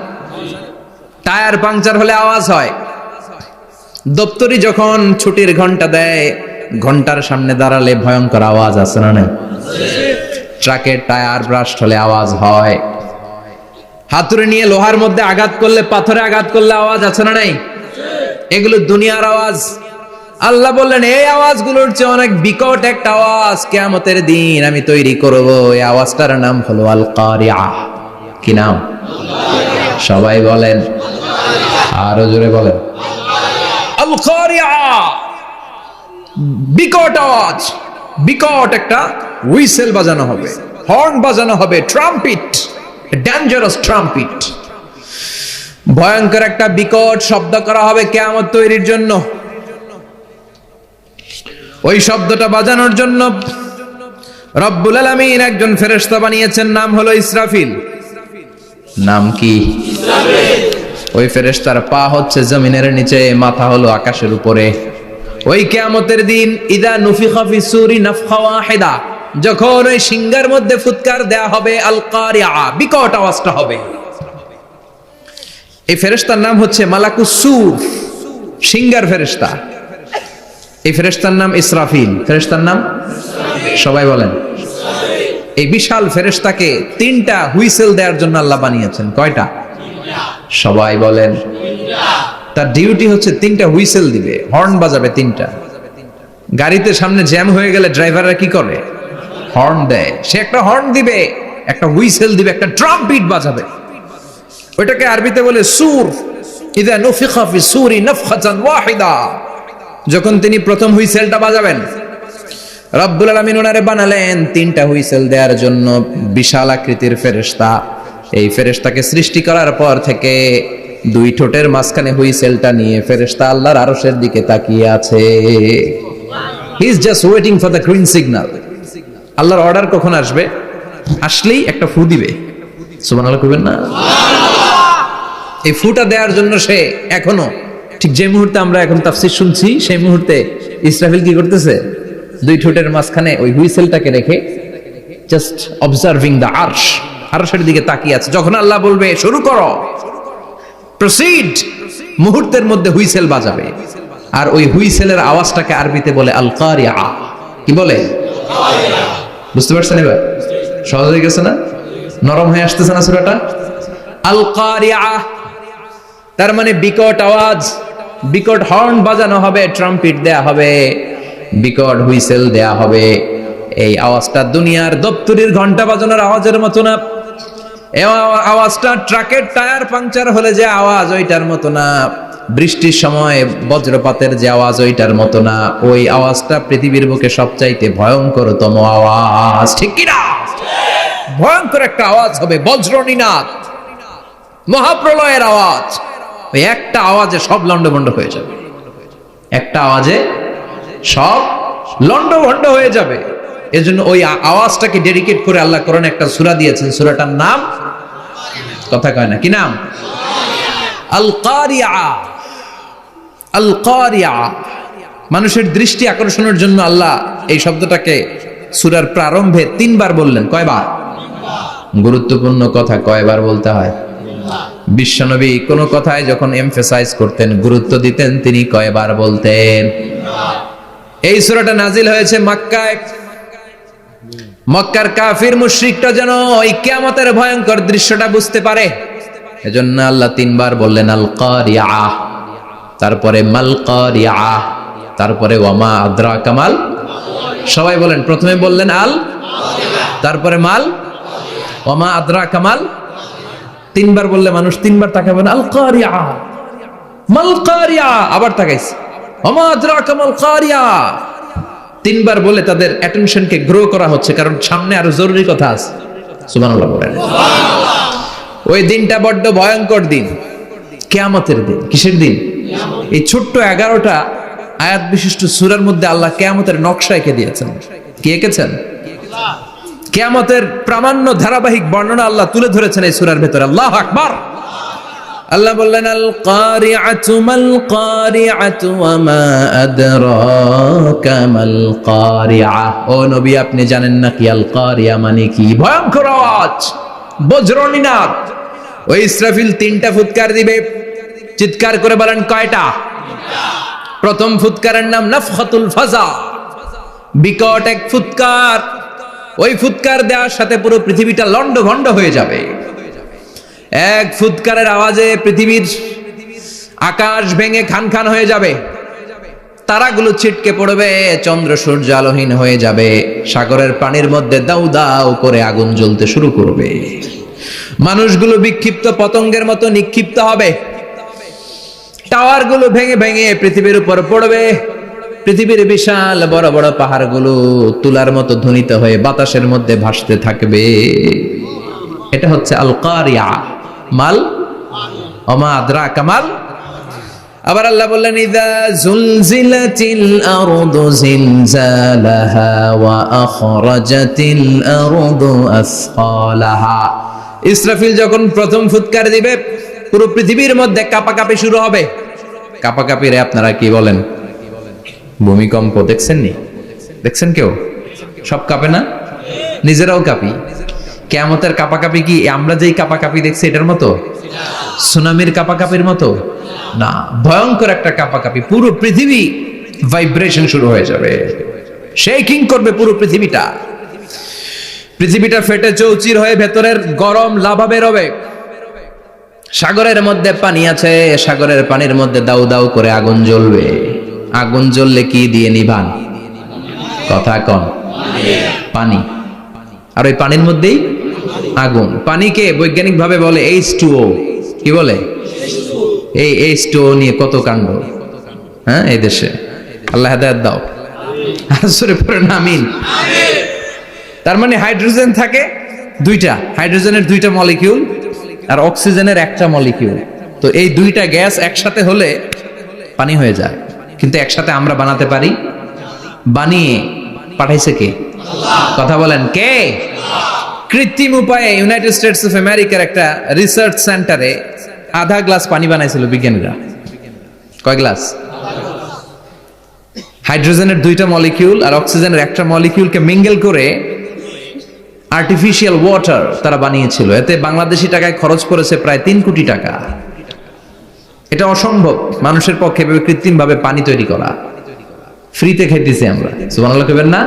টায়ার পাংচার হলে আওয়াজ হয়। দপ্তরি যখন ছুটির ঘন্টা দেয়, ঘন্টার সামনে দাঁড়ালে ভয়ঙ্কর আওয়াজ আছে না? না, ট্রাকের টায়ার ব্রাস্ট হলে আওয়াজ হয়। হাতুড়ি নিয়ে লোহার মধ্যে আঘাত করলে, পাথরে আঘাত করলে আওয়াজ আছে না? নাই? এগুলো দুনিয়ার আওয়াজ। আল্লাহ বললেন এই আওয়াজগুলোর চেয়ে অনেক বিকট একটা আওয়াজ কিয়ামতের দিন আমি তৈরি করব। এই আওয়াজটার নাম হলো আল কারিআ। কি নাম? সবাই বলেন, আরো জোরে বলেন, আল কারিআ। বিকট আওয়াজ, বিকট একটা হুইসেল বাজানো হবে, হর্ন বাজানো হবে, ট্রাম্পিট, ডেঞ্জারাস ট্রাম্পিট। ভয়ঙ্কর একটা বিকট শব্দ করা হবে কিয়ামত তৈরির জন্য। ওই শব্দটা বাজানোর জন্য রব্বুল আলামিন একজন ফেরেশতা বানিয়েছেন, নাম হলো ইসরাফিল। নাম কি? ইসরাফিল। ওই ফেরেশতার পা হচ্ছে জমিনের নিচে, মাথা হলো আকাশের উপরে। ওই কিয়ামতের দিন ইদা নুফিখা ফিস সূরি নাফখা ওয়াহিদা, যখন ওই সিংহার মধ্যে ফুৎকার দেয়া হবে, আল কারিআ, বিকট আওয়াজটা হবে। এই ফেরেশতার নাম হচ্ছে মালাকুস সূর, সিংহার ফেরেশতা। এই ফেরেশতার নাম ইসরাফিল। ফেরেশতার নাম সবাই বলেন। এই বিশাল ফেরেশতাকে তিনটা হুইসেল দেওয়ার জন্য আল্লাহ বানিয়েছেন। কয়টা? সবাই বলেন। তার ডিউটি হচ্ছে তিনটা হুইসেল দিবে, হর্ন বাজাবে তিনটা। গাড়িতে সামনে জ্যাম হয়ে গেলে ড্রাইভাররা কি করে? হর্ন দেয়। সে একটা হর্ন দিবে, একটা হুইসেল দিবে, একটা ট্রাম্পিট বাজাবে। ওইটাকে আরবিতে বলে সুর। ইদা নুফিখা ফিস সূরি নাফখাতান ওয়াহিদা, যখন তিনি প্রথম হুইসেলটা বাজাবেন, রব্বুল আলামিন ওনারে বানালেন তিনটা হুইসেল দেওয়ার জন্য। বিশাল আকৃতির ফেরেশতা। এই ফেরেশতাকে সৃষ্টি করার পর থেকে দুই ঠোঁটের মাঝখানে হুইসেলটা নিয়ে ফেরেশতা আল্লাহর আরশের দিকে তাকিয়ে আছে। He is just waiting for the green signal. আল্লাহর অর্ডার কখন আসবে, আসলেই একটা ফু দিবে। সুবহানাল্লাহ কইবেন না? এই ফুটা দেওয়ার জন্য সে এখনো, ঠিক যে মুহূর্তে আমরা এখন তাফসীর শুনছি, সেই মুহূর্তে ইসরাফিল কি করতেছে? দুই ঠোঁটের মাঝখানে ওই হুইসেলটাকে রেখে জাস্ট অবজার্ভিং দ্য আরশ, আরশের দিকে তাকিয়ে আছে। যখন আল্লাহ বলবে শুরু করো, প্রসিড, মুহূর্তের মধ্যে হুইসেল বাজাবে। আর ওই হুইসেলের আওয়াজটাকে আরবিতে বলে আল কারিআ। কি বলে? বুঝতে পারছেন এবার? সহজ হয়ে গেছে না? নরম হয়ে আসতেছে না সূরাটা? আল কারিআ তার মানে বিকট আওয়াজ, বিকট হর্ন বাজানো হবে, ট্রাম্পিট দেয়া হবে, বিকট হুইসেল দেয়া হবে। এই আওয়াজটা দুনিয়ার দপ্তরির ঘন্টা বাজানোর আওয়াজের মতো না। এই আওয়াজটা ট্রাকের টায়ার পাংচার হলে যে আওয়াজ, ওইটার মতো না। বৃষ্টির সময় বজ্রপাতের যে আওয়াজ, ওইটার মতো না। ওই আওয়াজটা পৃথিবীর বুকে সবচাইতে ভয়ঙ্করতম আওয়াজ। ঠিক কি না? ভয়ঙ্কর একটা আওয়াজ হবে, বজ্রনিনাদ, মহাপ্রলয়ের আওয়াজ। ওই একটা আওয়াজে সব লন্ডভন্ড হয়ে যাবে। একটা আওয়াজে সব লন্ডভন্ড হয়ে যাবে। এজন্য ওই আওয়াজটাকে ডেডিকেট করে আল্লাহ কোরআনে একটা সূরা দিয়েছেন। সূরাটার নাম, কথা কয় না, কি নাম? আল কারিআ। আল কারিআ। মানুষের দৃষ্টি আকর্ষণের জন্য আল্লাহ এই শব্দটাকে সূরার প্রারম্ভে 3 বার বললেন। কয়বার? গুরুত্বপূর্ণ কথা কয়বার বলতে হয়? বিশ্বনবী কোন কথায় যখন এমফাসাইজ করতেন, গুরুত্ব দিতেন, তিনি কয়বার বলতেন? এই সূরাটা নাজিল হয়েছে মক্কায়। মক্কার কাফির মুশরিকরা যেন ওই কিয়ামতের ভয়ঙ্কর দৃশ্যটা বুঝতে পারে, এজন্য আল্লাহ 3 বার বললেন আল কারিআ, তারপরে মাল কারিআ, তারপরে ওয়ামা আদরাকা মাল। সবাই বলেন। প্রথমে বললেন আল, তারপরে মাল, ওয়ামা আদরাকা মাল। 3 বার বললে মানুষ 3 বার তাকাবেন, আল কারিআ, মাল কারিআ, আবার তাকাইছে, ওয়ামা আদরাকা মাল কারিআ। 3 বার বলে তাদের অ্যাটেনশনকে গ্রো করা হচ্ছে, কারণ সামনে আরো জরুরি কথা আছে। সুবহানাল্লাহ বলেন। ওই দিনটা বড্ড ভয়ঙ্কর দিন, কিয়ামতের দিন। কিসের দিন? এই ছোট্ট 11টা আয়াত বিশিষ্ট সূরার মধ্যে আল্লাহ কিয়ামতের নকশা এঁকে দিয়েছেন। কে এঁকেছেন? কিয়ামতের প্রামাণ্য ধারাবাহিক বর্ণনা আল্লাহ তুলে ধরেছেন এই সূরার ভেতরে। আল্লাহু আকবার। আল্লাহ বললেন আল কারিআতু মাল কারিআতু ওয়া মা আদরাকা মাল কারিআ। ও নবী, আপনি জানেন না কি আল কারিআ মানে কি? ভয়ঙ্কর আওয়াজ, বজ্রনিনাদ। ওই ইসরাফিল 3টা ফুৎকার দিবে। চিৎকার করে বলেন কয়টা? প্রথম ফুৎকারের নাম নাফখাতুল ফাজা, বিকট এক ফুৎকার। ওই ফুৎকার দেওয়ার সাথে পুরো পৃথিবীটা লন্ডভন্ড হয়ে যাবে। এক ফুৎকারের আওয়াজে পৃথিবীর আকাশ ভেঙে খান খান হয়ে যাবে, তারাগুলো ছিটকে পড়বে, চন্দ্র সূর্য আলোহীন হয়ে যাবে, সাগরের পানির মধ্যে দাউ দাউ করে আগুন জ্বলতে শুরু করবে, মানুষগুলো বিক্ষিপ্ত পতঙ্গের মতো নিক্ষিপ্ত হবে, টাওয়ারগুলো ভেঙে ভেঙে পৃথিবীর উপর পড়বে, পৃথিবীর বিশাল বড় বড় পাহাড়গুলো তুলার মতো ধ্বনিত হয়ে বাতাসের মধ্যে ভাসতে থাকবে। এটা হচ্ছে আল কারিয়া। মাল ওমা আদরাকা মাল। আবার আল্লাহ বললেন ইযা যুলজিলাতিল আরদু জিলজালাহা ওয়া আখরাজাতিল আরদু আসকালাহা। ইসরাফিল যখন প্রথম ফুৎকার দিবে পুরো পৃথিবীর মধ্যে কাঁপাকাঁপি শুরু হবে। কাঁপাকাঁপিরে আপনারা কি বলেন? ভূমিকম্প দেখছেন নি? দেখছেন কেউ? সব কাঁপে না? নিজেরাও কাঁপি। কিয়ামতের কাঁপাকাঁপি কি আমরা যেই কাঁপাকাঁপি দেখছি এটার মতো? সুনামির কাঁপাকাঁপির মতো না, ভয়ঙ্কর একটা কাঁপাকাঁপি। পুরো পৃথিবী ভাইব্রেশন শুরু হয়ে যাবে, শেকিং করবে পুরো পৃথিবীটা। পৃথিবীটা ফেটে চৌচির হয়ে ভেতরের গরম লাভা বেরোবে। সাগরের মধ্যে পানি আছে, সাগরের পানির মধ্যে দাউ দাউ করে আগুন জ্বলবে। আগুন জ্বললে কি দিয়ে নিভান? কথা কন। পানি। আর ওই পানির মধ্যেই আগুন। পানিকে বৈজ্ঞানিক ভাবে বলে H2O। কি বলে? এই H2O নিয়ে কত কাণ্ড, হ্যাঁ, এই দেশে। আল্লাহ হেদায়েত দাও। আসরে পড়েন আমিন। তার মানে হাইড্রোজেন থাকে দুইটা, হাইড্রোজেনের 2টা মলিকিউল আর অক্সিজেনের 1টা মলিকিউল। তো এই 2টা গ্যাস একসাথে হলে পানি হয়ে যায়। কিন্তু একসাথে আমরা বানাতে পারি? বানিয়ে পাঠাইছে কে? কথা বলেন কে? কৃত্রিম উপায়ে ইউনাইটেড স্টেটস অফ আমেরিকার একটা রিসার্চ সেন্টারে আধা গ্লাস পানি বানাইছিল বিজ্ঞানীরা। কয় গ্লাস? হাইড্রোজেনের 2টা মলিকিউল আর অক্সিজেনের 1টা মলিকিউলকে মিঙ্গেল করে আর্টিফিশিয়াল ওয়াটার তারা বানিয়েছিল। এতে বাংলাদেশি টাকায় খরচ করেছে প্রায় 3 কোটি টাকা। এটা অসম্ভব মানুষের পক্ষে কৃত্রিম ভাবে পানি তৈরি করা। ফ্রিতে খাইতেছি আমরা, সুবহানাল্লাহ কইবেন না?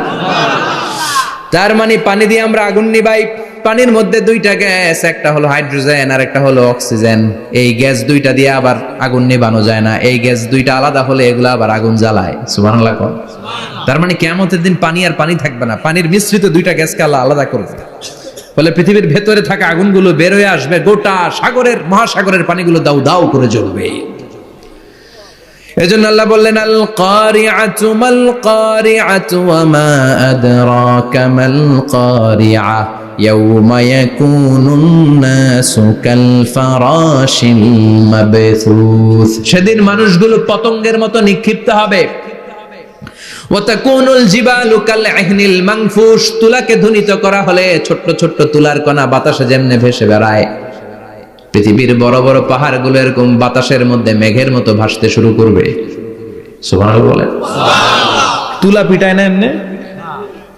তার মানে পানি দিয়ে আমরা আগুন নিভাই। পানির মধ্যে 2টা গ্যাস, একটা হলো হাইড্রোজেন আর একটা হলো অক্সিজেন। এই গ্যাস 2টা দিয়ে আবার আগুন নিভানো যায় না। এই গ্যাস 2টা আলাদা হলে এগুলো আবার আগুন জ্বালায়। সুবহানাল্লাহ কোন। তার মানে কিয়ামতের দিন পানি আর পানি থাকবে না, পানির মিশ্রিত 2টা গ্যাসকে আল্লাহ আলাদা করবে। ফলে পৃথিবীর ভেতরে থাকা আগুনগুলো বের হয়ে আসবে, গোটা সাগরের মহাসাগরের পানিগুলো দাউ দাউ করে জ্বলবে। এজন্য আল্লাহ বললেন আল কারিআতু মাল কারিআতু ওয়া মা আদরাকা মাল কারিআ ইয়াওমা ইয়াকুনুন নাসু কাল ফারাশিল মাবথুস। সেদিন মানুষগুলো পতঙ্গের মতো নিক্ষিপ্ত হবে। ওয়া তাকুনুল জিবালু কাল ইহনিল মানফুশ। তুলাকে ধ্বনিত করা হলে ছোট্ট ছোট্ট তুলার কণা বাতাসে যেমনে ভেসে বেড়ায়, পৃথিবীর বড় বড় পাহাড়গুলো এরকম বাতাসের মধ্যে মেঘের মতো ভাসতে শুরু করবে। সুবহানাল্লাহ বলেন। তুলা পিটায় না এমনি?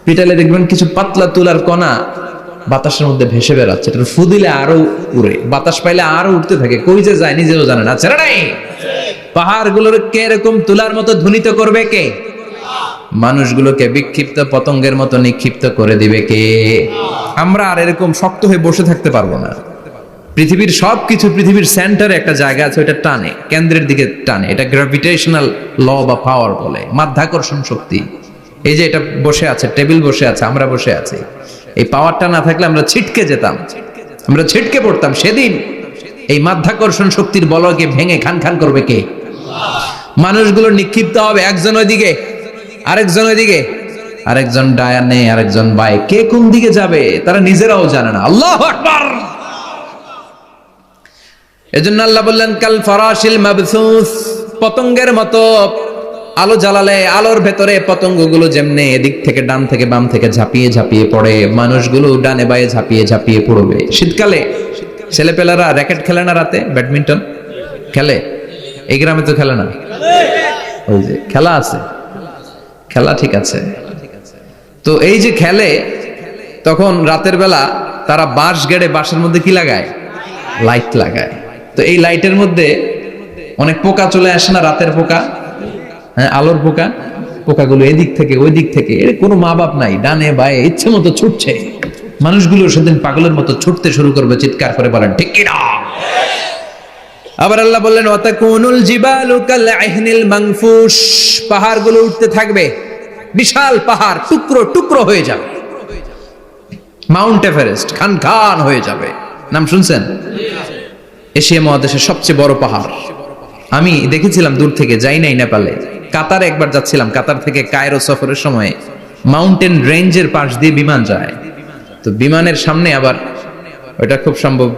পিটালে দেখবেন কিছু পাতলা তুলার কণা বাতাসের মধ্যে ভেসে বেড়াচ্ছে। এটা ফু দিলে আরো উড়ে, বাতাস পাইলে আরো উঠতে থাকে, কই যে যায় নিজেও জানে না। ছেড়ে নাই। পাহাড়গুলোকে এরকম তুলার মতো ধ্বনিত করবে কে? মানুষগুলোকে বিক্ষিপ্ত পতঙ্গের মতো নিক্ষিপ্ত করে দিবে কে? আমরা আর এরকম শক্ত হয়ে বসে থাকতে পারবো না। পৃথিবীর সবকিছু, পৃথিবীর সেন্টারে একটা জায়গা আছে, ওটা টানে, কেন্দ্রের দিকে টানে। এটা গ্র্যাভিটেশনাল ল বা পাওয়ার বলে, মাধ্যাকর্ষণ শক্তি। এই যে এটা বসে আছে, টেবিল বসে আছে, আমরা বসে আছি, এই পাওয়ারটা না থাকলে আমরা ছিটকে যেতাম, আমরা ছিটকে পড়তাম। সেদিন এই মাধ্যাকর্ষণ শক্তির বলকে ভেঙে খান খান করবে কে? মানুষগুলো নিক্ষিপ্ত হবে, একজন ওইদিকে, আরেকজন ওইদিকে, আরেকজন ডায়ানে, আরেকজন বাই। কে কোন দিকে যাবে তারা নিজেরাও জানে না। আল্লাহু আকবার। এজন্য আল্লাহ বললেন কাল ফারাশিল মাবসুস, পতঙ্গের মতো আলো জ্বালালে আলোর ভেতরে পতঙ্গগুলো যেমনে এদিক থেকে ডান থেকে বাম থেকে ঝাঁপিয়ে ঝাঁপিয়ে পড়ে, মানুষগুলো ডানে বায়ে ঝাঁপিয়ে ঝাঁপিয়ে পড়বে। শীতকালে ছেলেপেলারা র্যাকেট খেলে না, রাতে ব্যাডমিন্টন খেলে, এই গ্রামে তো খেলে না, ওই যে খেলা আছে, খেলা ঠিক আছে। তো এই যে খেলে, তখন রাতের বেলা তারা বাঁশ গেড়ে বাঁশের মধ্যে কি লাগায়, লাইট লাগায়। তো এই লাইটের মধ্যে অনেক পোকা চলে আসে না, রাতের পোকা, হ্যাঁ আলোর পোকা, পোকাগুলো এদিক থেকে ওই দিক থেকে, এর কোনো মা বাপ নাই, ডানে বায়ে ইচ্ছে মতো ছুটছে। মানুষগুলো সেদিন পাগলের মতো ছুটতে শুরু করবে, চিৎকার করে বলেন ঠিক কি না। আবার আল্লাহ বললেন ওয়াতাকুনুল জিবালু কাল আহিনিল মানফুশ, পাহাড়গুলো উঠতে থাকবে, বিশাল পাহাড় টুকরো টুকরো হয়ে যাবে। মাউন্ট এভারেস্ট খান খান হয়ে যাবে, নাম শুনছেন? এশিয়া মহাদেশের সবচেয়ে বড় পাহাড়। আমি দেখেছিলাম দূর থেকে, যাই নাই নেপালে, কাতারে একবার যাচ্ছিলাম, কাতার থেকে কায়রো সফরের সময় মাউন্টেন রেঞ্জের পাশ দিয়ে বিমান যায়। তো বিমানের সামনে আবার, ওটা খুব সম্ভব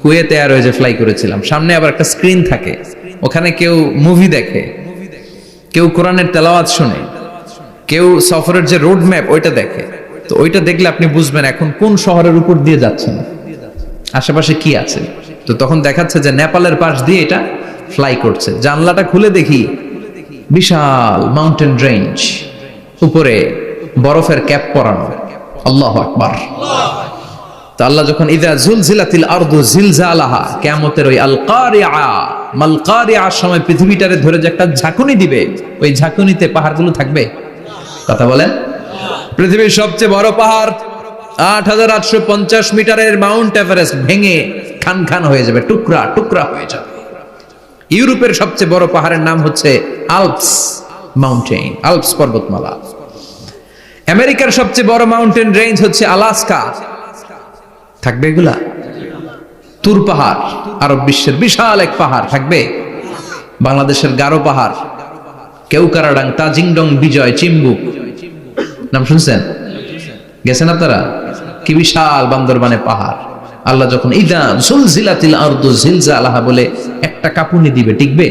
কুয়েতে এয়ারওয়েজে ফ্লাই করেছিলাম, সামনে আবার একটা স্ক্রিন থাকে, ওখানে কেউ মুভি দেখে, কেউ কোরআনের তেলাওয়াত শুনে, কেউ সফরের যে রোড ম্যাপ ওইটা দেখে। তো ওইটা দেখলে আপনি বুঝবেন এখন কোন শহরের উপর দিয়ে যাচ্ছেন, আশেপাশে কি আছে। তো তখন দেখাচ্ছে যে নেপালের পাশ দিয়ে এটা ফ্লাই করছে। জানলাটা খুলে দেখি বিশাল মাউন্টেন রেঞ্জ, উপরে বরফের ক্যাপ পরানো। আল্লাহু আকবার। তো আল্লাহ যখন ইযা জুলজিলাতিল আরদু জিলজালাহা, কিয়ামতের ওই আল কারিআ মাল কারিআর সময় পৃথিবীটারে ধরে যে একটা ঝাঁকুনি দিবে, ওই ঝাঁকুনিতে পাহাড়গুলো থাকবে। কথা বলেন, পৃথিবীর সবচেয়ে বড় পাহাড় ৮৮৫০ মিটারের মাউন্ট এভারেস্ট ভেঙে খান খান হয়ে যাবে, টুকরা টুকরা হয়ে যাবে। ইউরোপের সবচেয়ে বড় পাহাড়ের নাম হচ্ছে আল্পস মাউন্টেন, আল্পস পর্বতমালা। আমেরিকার সবচেয়ে বড় মাউন্টেন রেঞ্জ হচ্ছে আলাস্কা, থাকবে এগুলা? তুর পাহাড় আরব বিশ্বের বিশাল এক পাহাড় থাকবে। বাংলাদেশের গারো পাহাড়, কেউকারাডাং, তাজিংডং, বিজয়, চিম্বুক, নাম শুনছেন? গেছেন আপনারা? কি বিশাল বান্দরবানে পাহাড়। আল্লাহ যখন ইদা জুলজিলাতিল আরদু জিলজালাহা বলে একটা কাঁপুনি দিবে, টিকবে?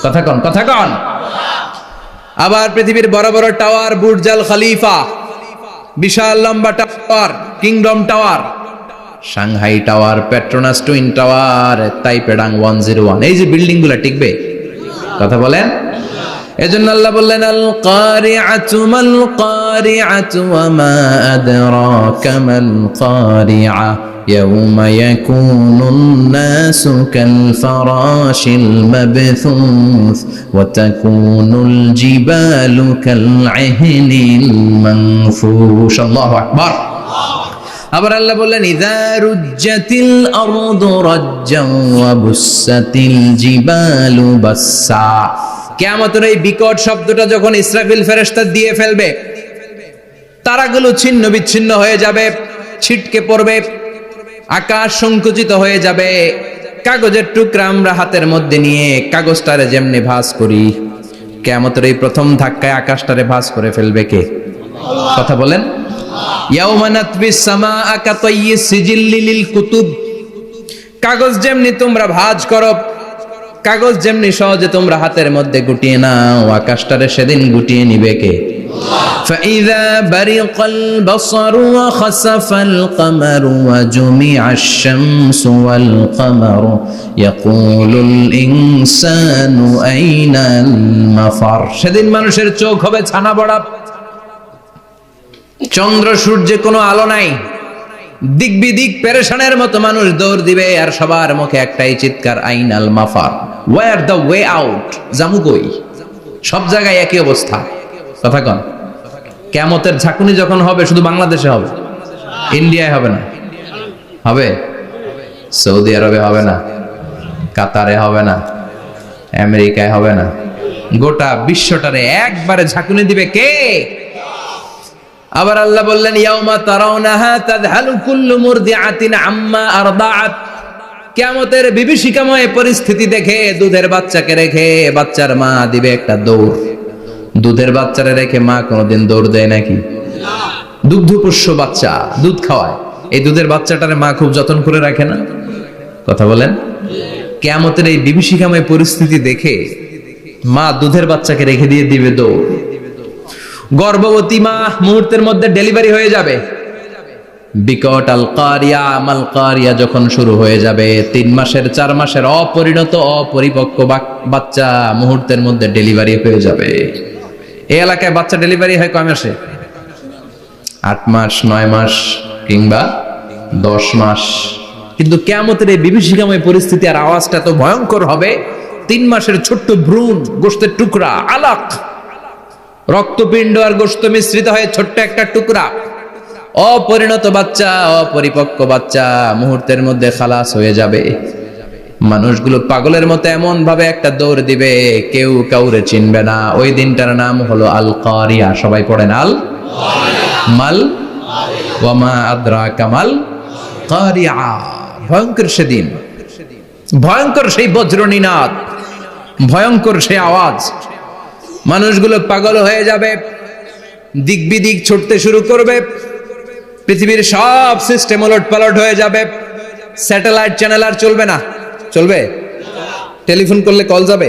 কথা কন, কথা কন। আবার পৃথিবীর বড় বড় টাওয়ার, বুর্জ আল খলিফা, বিশাল লম্বা tower, Kingdom tower, Shanghai tower, Petronas twin tower, তাইপেডাং 101, এই যে বিল্ডিং গুলা টিকবে? কথা বলেন। এজন্য আল্লাহ বললেন আল কারিআতু মাল কারিআতু ওয়া মা আদরাকা মাল কারিআ ইয়াউমা ইয়াকুনুন নাসু কাল ফারাশিল মাবথুস ওয়া তাকুনুল জিবালু কাল আহিনিল মানফুশ। আল্লাহু আকবার। আবার আল্লাহ বললেন ইযা রুজ্জাতিল আরদু রাজ্জান ওয়া বুসাতিল জিবালু বাসসা। কিয়ামতের এই বিকট শব্দটা যখন ইসরাফিল ফেরেশতা দিয়ে ফেলবে, তারাগুলো ছিন্ন বিচ্ছিন্ন হয়ে যাবে, ছিটকে পড়বে, আকাশ সংকুচিত হয়ে যাবে। কাগজের টুকরা আমরা হাতের মধ্যে নিয়ে কাগজটারে যেমনি ভাঁজ করি, কিয়ামতের এই প্রথম ধাক্কায় আকাশটারে ভাঁজ করে ফেলবে কে? কথা বলেন। ইয়াউমা নাতবিস সামাআ কাতাইয়িস সিজিল্লি লিল কুতুব, কাগজ যেমনি তোমরা ভাঁজ করো, কাগজ যেমনি সহজে তোমরা হাতের মধ্যে গুটিয়ে নাও, আকাশটারে সেদিন গুটিয়ে নিবে কে? ফাইযা বারিকাল বাসারু ওয়া খাসাফাল কামারু ওয়া জুমিআশ শামসু ওয়াল কামারু ইয়াকুলুল ইনসানু আইনাল মাফার। সেদিন মানুষের চোখ হবে ছানা বড়া, চন্দ্র সূর্যে কোনো আলো নাই, দিক বিদিক পেরেশানের মতো মানুষ দৌড় দিবে, আর সবার মুখে একটাই চিৎকার, আইনাল মাফার, ওয়্যার দ্য ওয়ে আউট, জামু কই? সব জায়গায় একই অবস্থা। কথা কন। কিয়ামতের ঝাঁকুনি যখন হবে শুধু বাংলাদেশে হবে, ইন্ডিয়ায় হবে না, হবে সৌদি আরবে হবে না, কাতারে হবে না, আমেরিকায় হবে না, গোটা বিশ্বটারে একবারে ঝাঁকুনি দিবে কে? আবার আল্লাহ বললেন ইয়াউমা তারাউনাহা তাযহালু কুল্লু মুরদিআতিন আম্মা আরদাআত। কিয়ামতের বিভীষিকাময় পরিস্থিতি দেখে দুধের বাচ্চাকে রেখে বাচ্চার মা দিবে একটা দৌড়। দুধের বাচ্চারে রেখে মা কোনোদিন দৌড় দেয় নাকি? দুগ্ধপোষ্য বাচ্চা, দুধ খাওয়ায়, এই দুধের বাচ্চাটারে মা খুব যত্ন করে রাখে না? কথা বলেন। কিয়ামতের এই বিভীষিকাময় পরিস্থিতি দেখে মা দুধের বাচ্চাকে রেখে দিয়ে দিবে দৌড়। গর্ভবতী মা মুহূর্তের মধ্যে ডেলিভারি হয়ে যাবে। বিকট আল কারিয়া মাল কারিয়া যখন শুরু হয়ে যাবে, 3 মাসের 4 মাসের অপরিণত অপরিপক্ক বাচ্চা মুহূর্তের মধ্যে ডেলিভারি হয়ে যাবে। এই এলাকায় বাচ্চা ডেলিভারি হয় কয় মাসে? 8 মাস, 9 মাস কিংবা 10 মাস। কিন্তু কিয়ামতের এই বিভীষিকাময় পরিস্থিতি আর আওয়াজটা তো ভয়ঙ্কর হবে। 3 মাসের ছোট্ট ভ্রূণ, গোশতের টুকরা, আলাক, রক্তপিণ্ড আর গোশত মিশ্রিত হয়ে ছোট্ট একটা টুকরা, অপরিণত বাচ্চা, অপরিপক্ক বাচ্চা মুহূর্তের মধ্যে খালাস হয়ে যাবে। মানুষগুলো পাগলের মতো এমন ভাবে একটা দৌড় দিবে, কেউ কাউরে চিনবে না। ওই দিনটার নাম হলো আল কারিয়া। সবাই পড়েন আল মাল ওয়া মা আদরাকা মাল কারিয়া। ভয়ঙ্কর সেদিন, ভয়ঙ্কর সেই বজ্রনিনাদ, ভয়ঙ্কর সেই আওয়াজ। মানুষগুলো পাগল হয়ে যাবে, দিক বিদিক ছুটতে শুরু করবে। পৃথিবীর সব সিস্টেম ওলট পালট হয়ে যাবে। স্যাটেলাইট চ্যানেল আর চলবে না। চলবে? টেলিফোন করলে কল যাবে?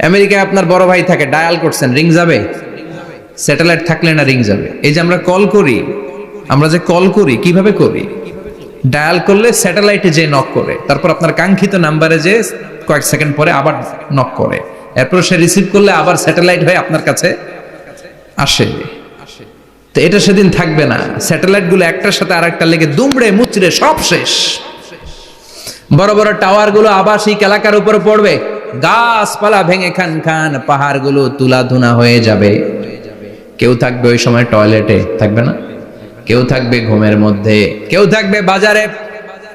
আমেরিকায় আপনার বড় ভাই থাকে, ডায়াল করছেন, রিং যাবে? স্যাটেলাইট থাকলে না রিং যাবে? এই যে আমরা কল করি, আমরা যে কল করি কিভাবে করি? ডায়াল করলে স্যাটেলাইটে যে নক করে, তারপর আপনার কাঙ্ক্ষিত নাম্বারে যে কয়েক সেকেন্ড পরে আবার নক করে, এরপর সে রিসিভ করলে আবার স্যাটেলাইট হয়ে আপনার কাছে আসে। তো এটা সেদিন থাকবে না। স্যাটেলাইট গুলো একটার সাথে আরেকটা লেগে দুমড়ে মুচড়ে সব শেষ। বড় বড় টাওয়ার গুলো আবাসিক এলাকার উপরে পড়বে, গাছপালা ভেঙে খান খান, পাহাড় গুলো তুলা ধুনা হয়ে যাবে। কেউ থাকবে ওই সময় টয়লেটে, থাকবে না? কেউ থাকবে ঘুমের মধ্যে, কেউ থাকবে বাজারে,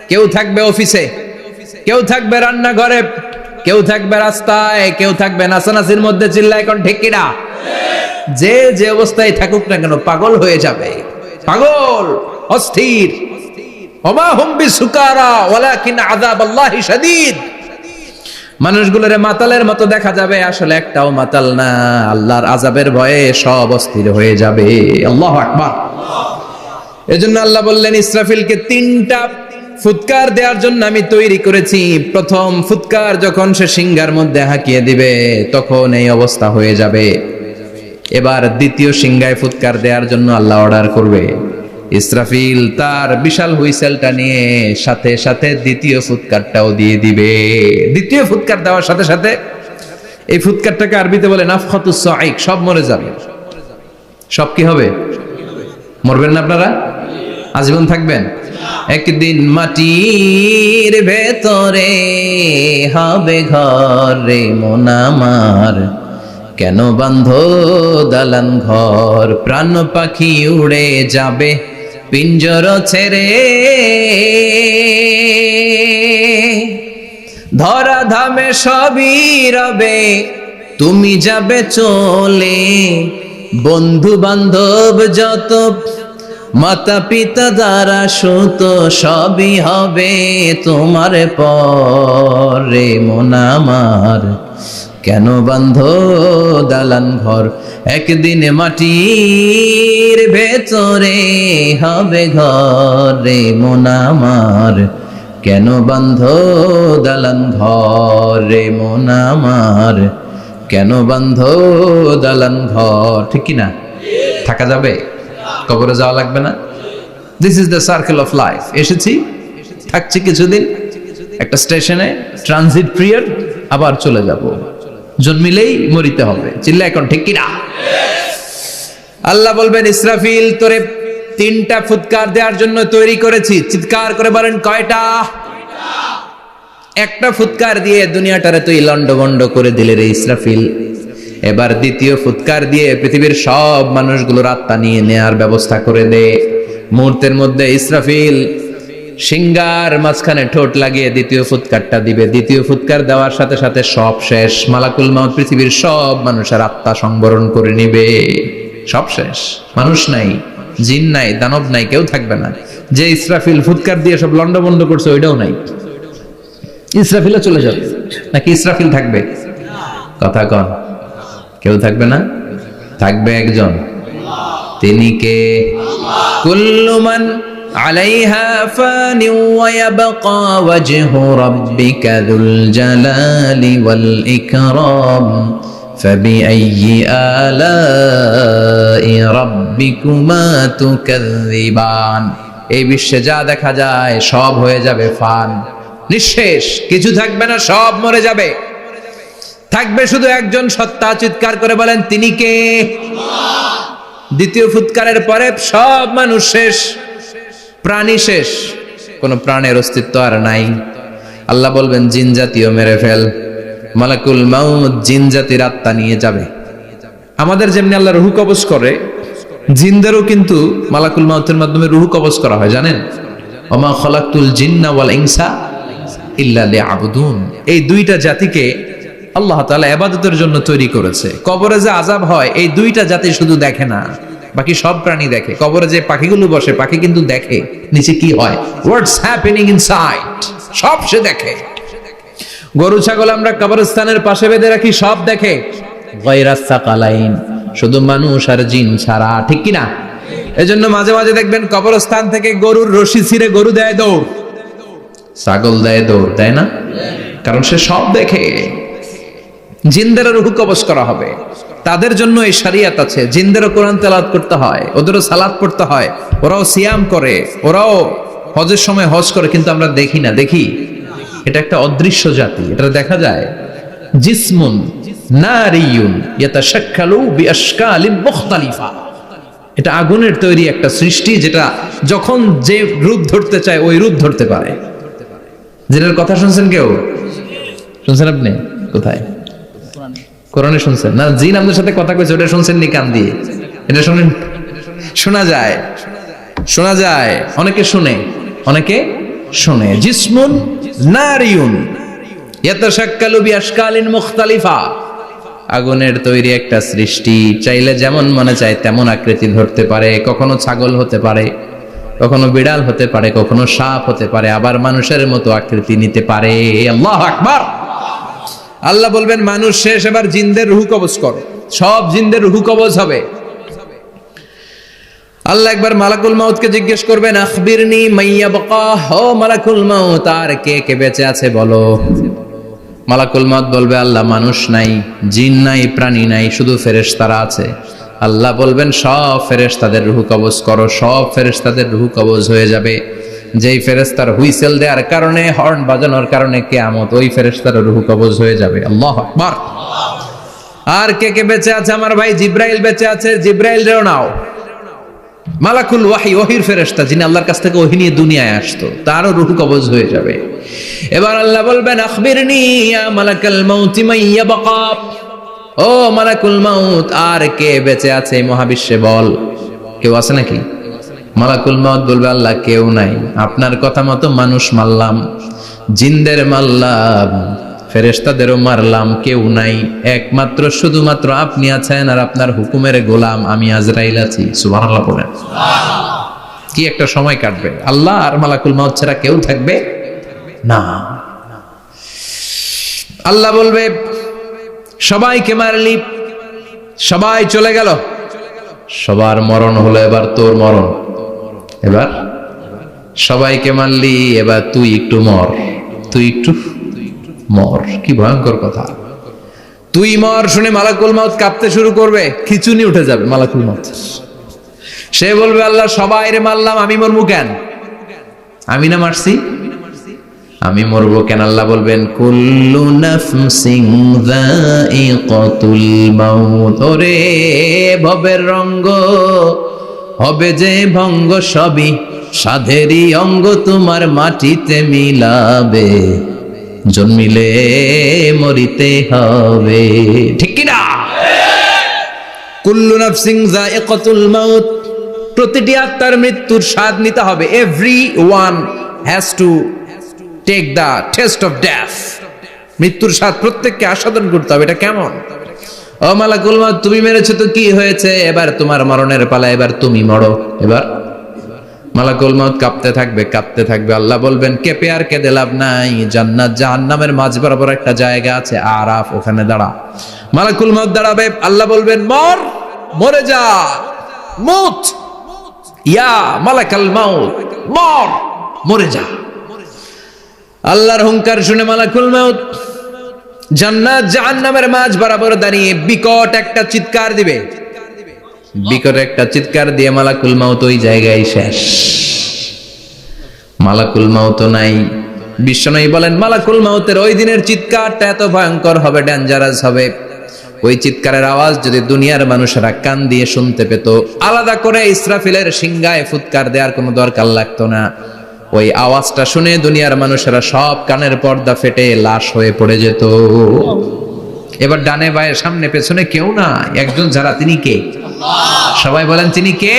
কেউ থাকবে অফিসে, কেউ থাকবে রান্নাঘরে, কেউ থাকবে রাস্তায়, কেউ থাকবে নাচানাচির মধ্যে। চিল্লায় কোন ঠিক কিনা? যে যে অবস্থায় থাকুক না কেন পাগল হয়ে যাবে, পাগল, অস্থির। ওমা হুম বিসুকারা ওয়ালাকিন আযাবাল্লাহি শাদীদ। মানুষগুলোরে মাতালের মতো দেখা যাবে, আসলে একটাও মাতাল না। আল্লাহর আযাবের ভয়ে সব অস্থির হয়ে যাবে। আল্লাহু আকবার। এজন্য আল্লাহ বললেন, ইসরাফিলকে 3টা ফুৎকার দেওয়ার জন্য আমি তৈরি করেছি। প্রথম ফুৎকার যখন সে সিংহার মধ্যে হাঁকিয়ে দিবে, তখন এই অবস্থা হয়ে যাবে। এবার দ্বিতীয় সিংহায় ফুৎকার দেওয়ার জন্য আল্লাহ অর্ডার করবে। ইসরাফিল তার বিশাল হুইসেলটা নিয়ে সাথে সাথে দ্বিতীয় ফুৎকারটাও দিয়ে দিবে। দ্বিতীয় ফুৎকার দেওয়ার সাথে সাথে, এই ফুৎকারটাকে আরবিতে বলে নাফখাতুস সাঈক, সব মরে যাবে। সব কি হবে? মরবেন না আপনারা? আজীবন থাকবেন? একদিন মাটির ভেতরে হবে ঘর রে মন আমার, কেন বাঁধো দালান ঘর, প্রাণ পাখি উড়ে যাবে পিঞ্জর ছেড়ে, ধরা ধামে সবই রবে তুমি যাবে চলে, বন্ধু বান্ধব যত মাতা পিতা দ্বারা সুত সবই হবে তোমার পরে মন আমার, কেন বাঁধো দালান ঘর, একদিন মাটির ভেতরে হবে ঘর রে মন আমার, কেন বাঁধো দালান ঘর রে মন আমার, কেন বাঁধো দালান ঘর। ঠিক কিনা? থাকা যাবে? কবরে যাওয়া লাগবে না? This is the circle of life. এসেছি, থাকছি কিছুদিন একটা স্টেশনে, ট্রানজিট পিরিয়ড, আবার চলে যাব। জন্মিলেই মরিতে হবে। চিল্লা এখন ঠিক কিনা? আল্লাহ বলবেন, ইসরাফিল তোরে 3টা ফুৎকার দেওয়ার জন্য তৈরি করেছি। চিৎকার করে বলেন, কয়টা? একটা ফুৎকার দিয়ে দুনিয়াটারে তুই লন্ডভন্ড করে দিলে রে ইসরাফিল। এবার দ্বিতীয় ফুৎকার দিয়ে পৃথিবীর সব মানুষগুলোর আত্মা নিয়ে নেয়ার ব্যবস্থা করে দে। মুহূর্তের মধ্যে ইসরাফিল সিংহার মাঝখানে ঠোঁট লাগিয়ে দ্বিতীয় ফুৎকারটা দিবে। দ্বিতীয় ফুৎকার দেওয়ার সাথে সাথে সব শেষ। মালাকুল মাউত পৃথিবীর সব মানুষের আত্মা সংবরণ করে নিবে। সব শেষ, মানুষ নাই, জিন নাই, দানব নাই, কেউ থাকবে না। যে ইসরাফিল ফুৎকার দিয়ে সব লন্ডভন্ড করছে ওইটাও নাই। ইসরাফিলও চলে যাবে নাকি ইসরাফিল থাকবে? কথা কন, কেউ থাকবে না? থাকবে একজন। তিনি কে? কুল্লু মান আলাইহা ফানি ওয়া ইয়াবকা ওয়াজহু রাব্বিকা যুল জালালি ওয়াল ইকরাম ফাবিআইয়ি আলাই রাব্বিকুমা তুকাযযিবান। এই বিশ্বে যা দেখা যায় সব হয়ে যাবে ফান, নিঃশেষ, কিছু থাকবে না, সব মরে যাবে। থাকবে শুধু একজন সত্তা, চিৎকার করে বলেন তিনি কে? দ্বিতীয় ফুৎকারের পরে সব মানুষ শেষ, প্রাণী শেষ, কোন প্রাণের অস্তিত্ব আর নাই। আল্লাহ বলবেন জিন জাতীয় মেরে ফেল। মালাকুল মাউত জিন জাতির আত্মা নিয়ে যাবে। আমাদের যেমনি আল্লাহ রুহ কবজ করে, জিনদেরও কিন্তু মালাকুল মাউতের মাধ্যমে রুহ কবজ করা হয়, জানেন? ওমা খালাকতুল জিন্না ওয়াল ইনসা ইল্লা লিয়াবুদুন। এই দুইটা জাতিকে আল্লাহ তাআলা ইবাদতের জন্য তৈরি করেছে। কবরে যে আযাব হয় এই দুইটা জাতি শুধু দেখে না, বাকি সব প্রাণী দেখে। কবরে যে পাখিগুলো বসে, পাখি কিন্তু দেখে নিচে কি হয়, হোয়াটস হ্যাপেনিং ইনসাইড, সব সে দেখে। গরু ছাগল আমরা কবরস্থানের পাশে বেঁধে রাখি, সব দেখে। গায়রাস সাকালাইন, শুধু মানুষ আর জিন ছাড়া, ঠিক কি না? এজন্য মাঝে মাঝে দেখবেন কবরস্থান থেকে গরুর রশি ছিঁড়ে গরু দেয় দৌড়, ছাগল দেয় দৌড়, তাই না? কারণ সে সব দেখে। জিনদেরও রূহ কবজ করা হবে, তাদের জন্য এই শরিয়ত আছে। জিনদেরও কোরআন তেলাওয়াত করতে হয়, ওদেরও সালাত পড়তে হয়, ওরাও সিয়াম করে, ওরাও হজের সময় হজ করে, কিন্তু আমরা দেখি না। দেখি, এটা একটা অদৃশ্য জাতি, এটা দেখা যায়। জিসমুন নারিয়ুন ইয়াতাশাক্কালু বিআশকালিন মুখতালিফা, এটা আগুনের তৈরি একটা সৃষ্টি, যেটা যখন যে রূপ ধরতে চায় ওই রূপ ধরতে পারে। জিনের কথা শুনছেন কেউ? শুনছেন আপনি? কোথায়? কোরআনে শুনছেন না? জিন আপনার সাথে কথা কইছে, ওটা শুনছেন নি কান দিয়ে? এটা শুনেন, শোনা যায়, শোনা যায়, অনেকে শুনে, অনেকে শুনে। জিসমুন নারিয়ুন ইয়াতাশাক্কালু বিআশকালিন মুখতালিফা, আগুনের তৈরি একটা সৃষ্টি, চাইলে যেমন মনে চায় তেমন আকৃতি ধরতে পারে। কখনো ছাগল হতে পারে, কখনো বিড়াল হতে পারে, কখনো সাপ হতে পারে, আবার মানুষের মতো আকৃতি নিতে পারে। আল্লাহু আকবার। আল্লাহ বলবেন মানুষ শেষ, এবার জিনদের রূহ কবজ করো। সব জিনদের রূহ কবজ হবে। আল্লাহ একবার মালাকুল মাউতকে জিজ্ঞেস করবেন, আখবিরনি মাইয়াবকা, ও মালাকুল মাউত, আর কে কে বেঁচে আছে বলো। মালাকুল মাউত বলবে, আল্লাহ মানুষ নাই, জিন নাই, প্রাণী নাই, শুধু ফেরেশতারা আছে। আল্লাহ বলবেন সব ফেরেশতাদের রূহ কবজ করো। সব ফেরেশতাদের রূহ কবজ হয়ে যাবে। যেই ফেরেশতার হুইসেল দেওয়ার কারণে, হর্ন বাজানোর কারণে কিয়ামত, ওই ফেরেশতার রূহ কবজ হয়ে যাবে। আল্লাহু আকবার। আর কে কে বেঁচে আছে? আমার ভাই জিব্রাইল বেঁচে আছে, জিব্রাইল রেও নাও। মালাকুল ওয়াহি, ওহির ফেরেশতা, যিনি আল্লাহর কাছ থেকে ওহী নিয়ে দুনিয়ায় আসতো, তারও রূহ কবজ হয়ে যাবে। এবার আল্লাহ বলবেন, আখবিরনি ইয়া মালাকাল মাউত মাইয়াবকা, ও মালাকুল মাউত, আর কে বেঁচে আছে এই মহাবিশ্বে বল। কেউ আছে নাকি? মালাকুল মাউত বলবে, আল্লাহ কেউ নাই। আপনার কথা মতো মানুষ মারলাম, জিনদের মারলাম, ফেরেশতাদেরও মারলাম, কেউ নাই, একমাত্র শুধুমাত্র আপনি আছেন, আর আপনার হুকুমের গোলাম আমি আজরাইল আছি। সুবহানাল্লাহ বলেন। কি একটা সময় কাটবে, আল্লাহ আর মালাকুল মাউত ছাড়া কেউ থাকবে না। আল্লাহ বলবে, সবাইকে মারলি, সবাই চলে গেল, সবার মরণ হলো, এবার তোর মরণ। এবার সবাইকে মারলি, এবার তুই একটু মর, তুই একটু মর। কি ভয়ঙ্কর কথা। তুই মর শুনে মালাকুল মাউত কাঁপতে শুরু করবে, খিচুনি উঠে যাবে মালাকুল মাউত। সে বলবে, আল্লাহ সবাই রে মারলাম, আমি মরবো কেন? আমি না মারছি, আমি মরবো কেন? আল্লাহ বলবেন, কুল্লু নাফসিন যায়িকাতুল মাউত, ওরে ভবের রঙ্গ হবে যে ভঙ্গ, সবই সাধেরই অঙ্গ, তোমার মাটিতে মিলাবে, জন্মিলে মরিতে হবে। ঠিক কি না? কুল্লু নাফসিন যায়িকাতুল মাউত, প্রতিটি আত্মার মৃত্যুর স্বাদ নিতে হবে। Everyone has to take the taste of death. মৃত্যুর স্বাদ প্রত্যেককে আস্বাদন করতে হবে। এটা কেমন? ও মালাকুল মাউত, তুমি মেরেছো তো কি হয়েছে, এবার তোমার মরণের পালা, এবার তুমি মরো। এবার মালাকুল মাউত কাঁপতে থাকবে, কাঁপতে থাকবে। আল্লাহ বলবেন, কেঁপে আর কেঁদে লাভ নাই, জান্নাত জাহান্নামের মাঝ বরাবর একটা জায়গা আছে, আরাফ, ওখানে দাঁড়া। মালাকুল মাউত দাঁড়াবে, আল্লাহ বলবেন, মর, মরে যা, মুত। ইয়া মালাকাল মাউত, মর, মরে যা। আল্লাহর হুঙ্কার শুনে মালাকুল মাউত জান্নাত জাহান্নামের মাঝ বরাবর দাঁড়িয়ে বিকট একটা চিৎকার দিবে। বিকট একটা চিৎকার দিয়ে মালাকুল মাউত ওই জায়গায় শেষ। মালাকুল মাউত নাই। বিশ্বনবী বলেন মালাকুল মাউতের ওই দিনের চিৎকারটা এত ভয়ঙ্কর হবে, ডেঞ্জারাস হবে। ওই চিৎকারের আওয়াজ যদি দুনিয়ার মানুষেরা কান দিয়ে শুনতে পেত, আলাদা করে ইসরাফিলের সিংহায় ফুৎকার দেওয়ার কোনো দরকার লাগতো না। ওই আওয়াজটা শুনে দুনিয়ার মানুষেরা সব কানের পর্দা ফেটে লাশ হয়ে পড়ে যেত। এবার ডানে বায়ে সামনে পেছনে কেউ না, একজন যারা, তিনি কে? সবাই বলেন তিনি কে?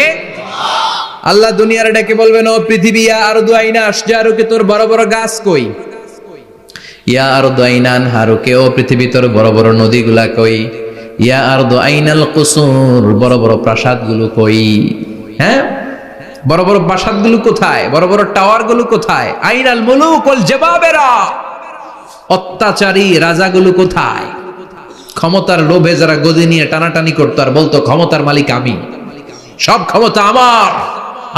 আল্লাহ দুনিয়ার ডেকে বলবেন, ও পৃথিবী, ইয়া আরদু আইনা আশজারুকে, তোর বড় বড় গাছ কই? ইয়া আরদু আইনা আনহারুকে, ও পৃথিবী তোর বড় বড় নদীগুলা কই? ইয়া আরদু আইনাল কুসুর, বড় বড় প্রাসাদগুলো কই? হ্যাঁ, বড় বড় প্রাসাদগুলো কোথায়? বড় বড় টাওয়ারগুলো কোথায়? আইনাল মুলুক ওয়াল জাবাবেরা, অত্যাচারী রাজাগুলো কোথায়? ক্ষমতার লোভে যারা গদি নিয়ে টানাটানি করতো আর বলতো ক্ষমতার মালিক আমি, সব ক্ষমতা আমার,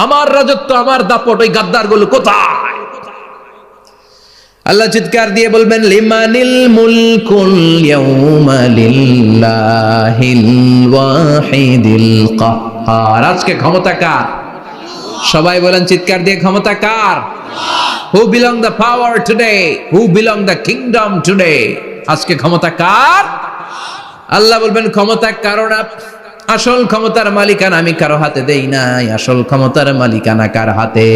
আমার রাজত্ব, আমার দাপট, ওই গাদ্দারগুলো কোথায়? আল্লাহ চিৎকার দিয়ে বলবেন, লিমানিল মুলকুল ইয়াউমা লিল্লাহিল ওয়াহিদিল কাহ্হার, আজকে ক্ষমতা কার? সবাই বলেন চিৎকার দিয়ে, ক্ষমতা কার? Who belong the power today, who belong the kingdom today, আজকে ক্ষমতা কার? আল্লাহ বলবেন ক্ষমতা কারো না, আসল ক্ষমতার মালিকানা আমি কারো হাতে দেই নাই, আসল ক্ষমতার মালিকানা কার হাতে?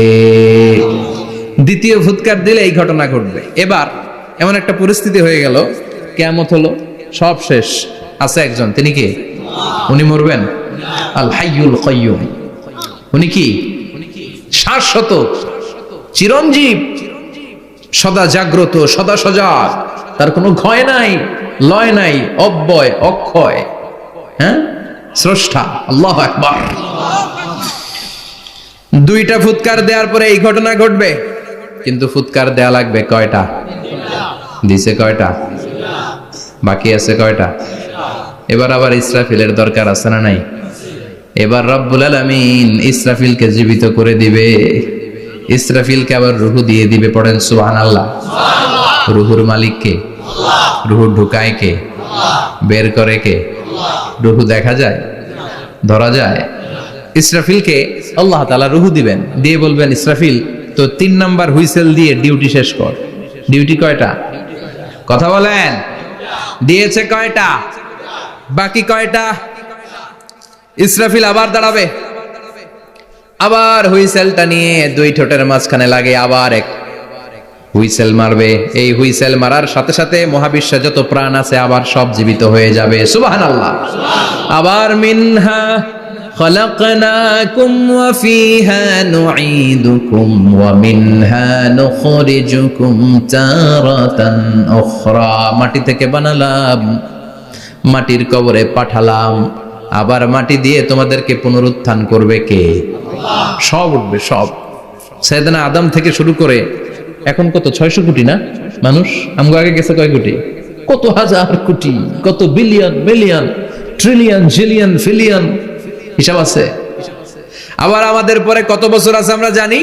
দ্বিতীয় ফুৎকার দিলে এই ঘটনা ঘটবে। এবার এমন একটা পরিস্থিতি হয়ে গেল, কিয়ামত হলো, সব শেষ, আছে একজন, তিনি কে? উনি মরবেন, আল হাইয়ুল কাইয়ুম। উনি কি? শাশ্বত, চিরঞ্জীব, সদা জাগ্রত, সদা সজাগ, তার কোনো ক্ষয় নাই, লয় নাই, অব্যয়, অক্ষয়, হ্যাঁ, স্রষ্টা। আল্লাহু আকবার। দুইটা ফুৎকার দেওয়ার পরে এই ঘটনা ঘটবে, কিন্তু ফুৎকার দেয়া লাগবে কয়টা? দিছে কয়টা? বাকি আছে কয়টা? এবার আবার ইসরাফিলের দরকার আছে না নাই? এবার রব্বুল আলামিন ইসরাফিলকে জীবিত করে দিবে, ইসরাফিলকে আবার রূহ দিয়ে দিবে। পড়েন সুবহানাল্লাহ। রূহুর মালিক কে? রূহ ঢুকায় কে? বের করে কে? রূহ দেখা যায়, ধরা যায়? ইসরাফিলকে আল্লাহ তাআলা রূহ দিবেন, দিয়ে বলবেন ইসরাফিল তো 3 নাম্বার হুইসেল দিয়ে ডিউটি শেষ কর। ডিউটি কয়টা? কথা বলেন, দিয়েছে কয়টা? বাকি কয়টা? ইসরাফিল আবার দাঁড়াবে, আবার হুইসেলটা নিয়ে দুই ঠোঁটের মাঝখানে লাগে আবার এক হুইসেল মারবে। এই হুইসেল মারার সাথে সাথে মহাবিশ্বে যত প্রাণ আছে আবার সব জীবিত হয়ে যাবে। সুবহানাল্লাহ। আবার মিনহা খলাকনাকুম ওয়া ফিহা নুঈদুকুম ওয়া মিনহা নুখরিজুকুম তারাতান উখরা, মাটি থেকে বানালাম, মাটির কবরে পাঠালাম, আবার মাটি দিয়ে তোমাদেরকে পুনরুত্থান করবে কে? সব উঠবে, সব। সাইয়েদনা আদম থেকে শুরু করে এখন কত 600 কোটি না মানুষ, আমগো আগে গেছে কয় কোটি? কত হাজার কোটি, কত billion, million, trillion, zillion, pillion, হিসাব আছে। আবার আমাদের পরে কত বছর আছে আমরা জানি?